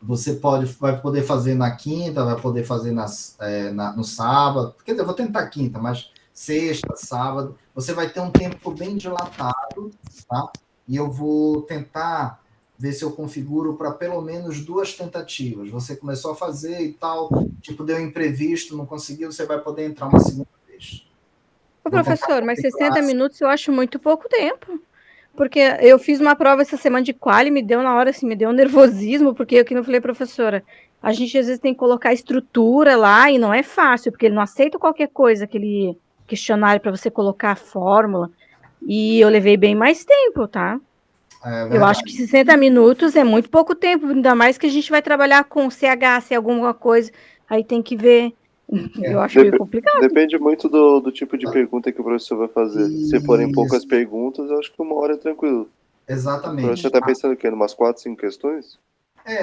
você vai poder fazer na quinta, vai poder fazer no sábado. Quer dizer, eu vou tentar quinta, mas sexta, sábado. Você vai ter um tempo bem dilatado, tá? E eu vou tentar ver se eu configuro para pelo menos 2 tentativas. Você começou a fazer e tal, tipo, deu imprevisto, não conseguiu, você vai poder entrar uma segunda vez. Ô, professor, mas 60 minutos eu acho muito pouco tempo. Porque eu fiz uma prova essa semana de quali, me deu na hora, assim, me deu um nervosismo, porque eu que não falei, professora, a gente às vezes tem que colocar estrutura lá e não é fácil, porque ele não aceita qualquer coisa, aquele questionário para você colocar a fórmula. E eu levei bem mais tempo, tá? Eu acho que 60 minutos é muito pouco tempo, ainda mais que a gente vai trabalhar com CH, alguma coisa, aí tem que ver. Eu acho meio complicado. Depende muito do tipo de pergunta que o professor vai fazer. Se forem poucas perguntas, eu acho que 1 hora é tranquilo. Exatamente. O professor está pensando o quê? Umas 4, 5 questões?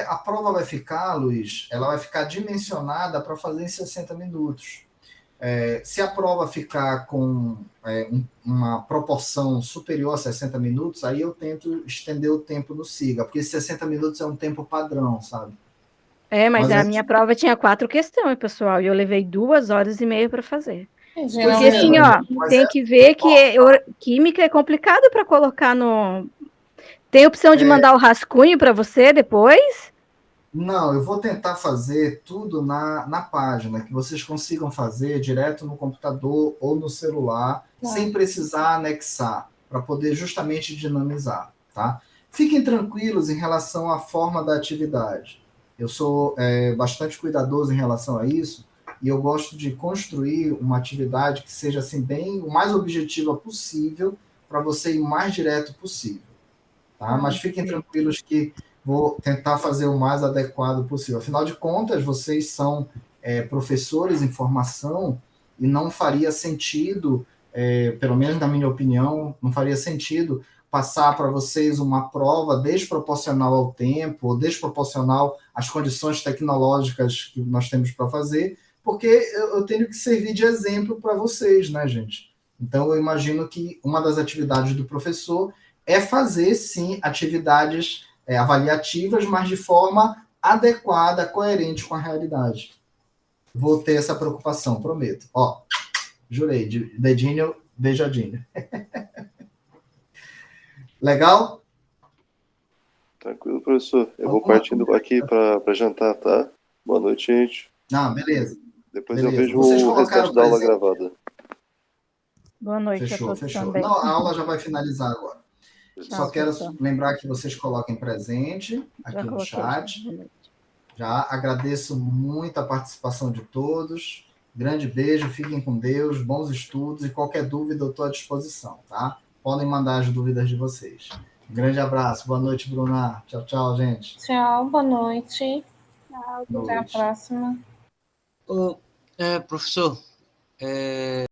A prova vai ficar, Luiz, ela vai ficar dimensionada para fazer em 60 minutos. Se a prova ficar com uma proporção superior a 60 minutos, aí eu tento estender o tempo no SIGA, porque 60 minutos é um tempo padrão, sabe? Mas a minha prova tinha 4 questões, pessoal, e eu levei 2h30 para fazer. Porque assim, tem que ver que química é complicado para colocar no... Tem opção de mandar o rascunho para você depois? Não, eu vou tentar fazer tudo na página, que vocês consigam fazer direto no computador ou no celular, sem precisar anexar, para poder justamente dinamizar, tá? Fiquem tranquilos em relação à forma da atividade. Eu sou bastante cuidadoso em relação a isso, e eu gosto de construir uma atividade que seja assim, bem o mais objetiva possível, para você ir o mais direto possível, tá? Mas fiquem tranquilos que vou tentar fazer o mais adequado possível. Afinal de contas, vocês são professores em formação e não faria sentido, pelo menos na minha opinião, não faria sentido passar para vocês uma prova desproporcional ao tempo, ou desproporcional às condições tecnológicas que nós temos para fazer, porque eu tenho que servir de exemplo para vocês, né, gente? Então, eu imagino que uma das atividades do professor é fazer, sim, atividades avaliativas, mas de forma adequada, coerente com a realidade. Vou ter essa preocupação, prometo. Jurei, dedinho, beijadinho. Legal? Tranquilo, professor. Eu vou partindo aqui para jantar, tá? Boa noite, gente. Beleza. Depois eu vejo o restante da aula gravada. Boa noite. Fechou. Não, a aula já vai finalizar agora. Só quero lembrar que vocês coloquem presente aqui no chat. Já agradeço muito a participação de todos. Grande beijo, fiquem com Deus, bons estudos e qualquer dúvida eu estou à disposição, tá? Podem mandar as dúvidas de vocês. Grande abraço. Boa noite, Bruna. Tchau, tchau, gente. Tchau, boa noite. Tchau. Até a próxima. Ô, professor,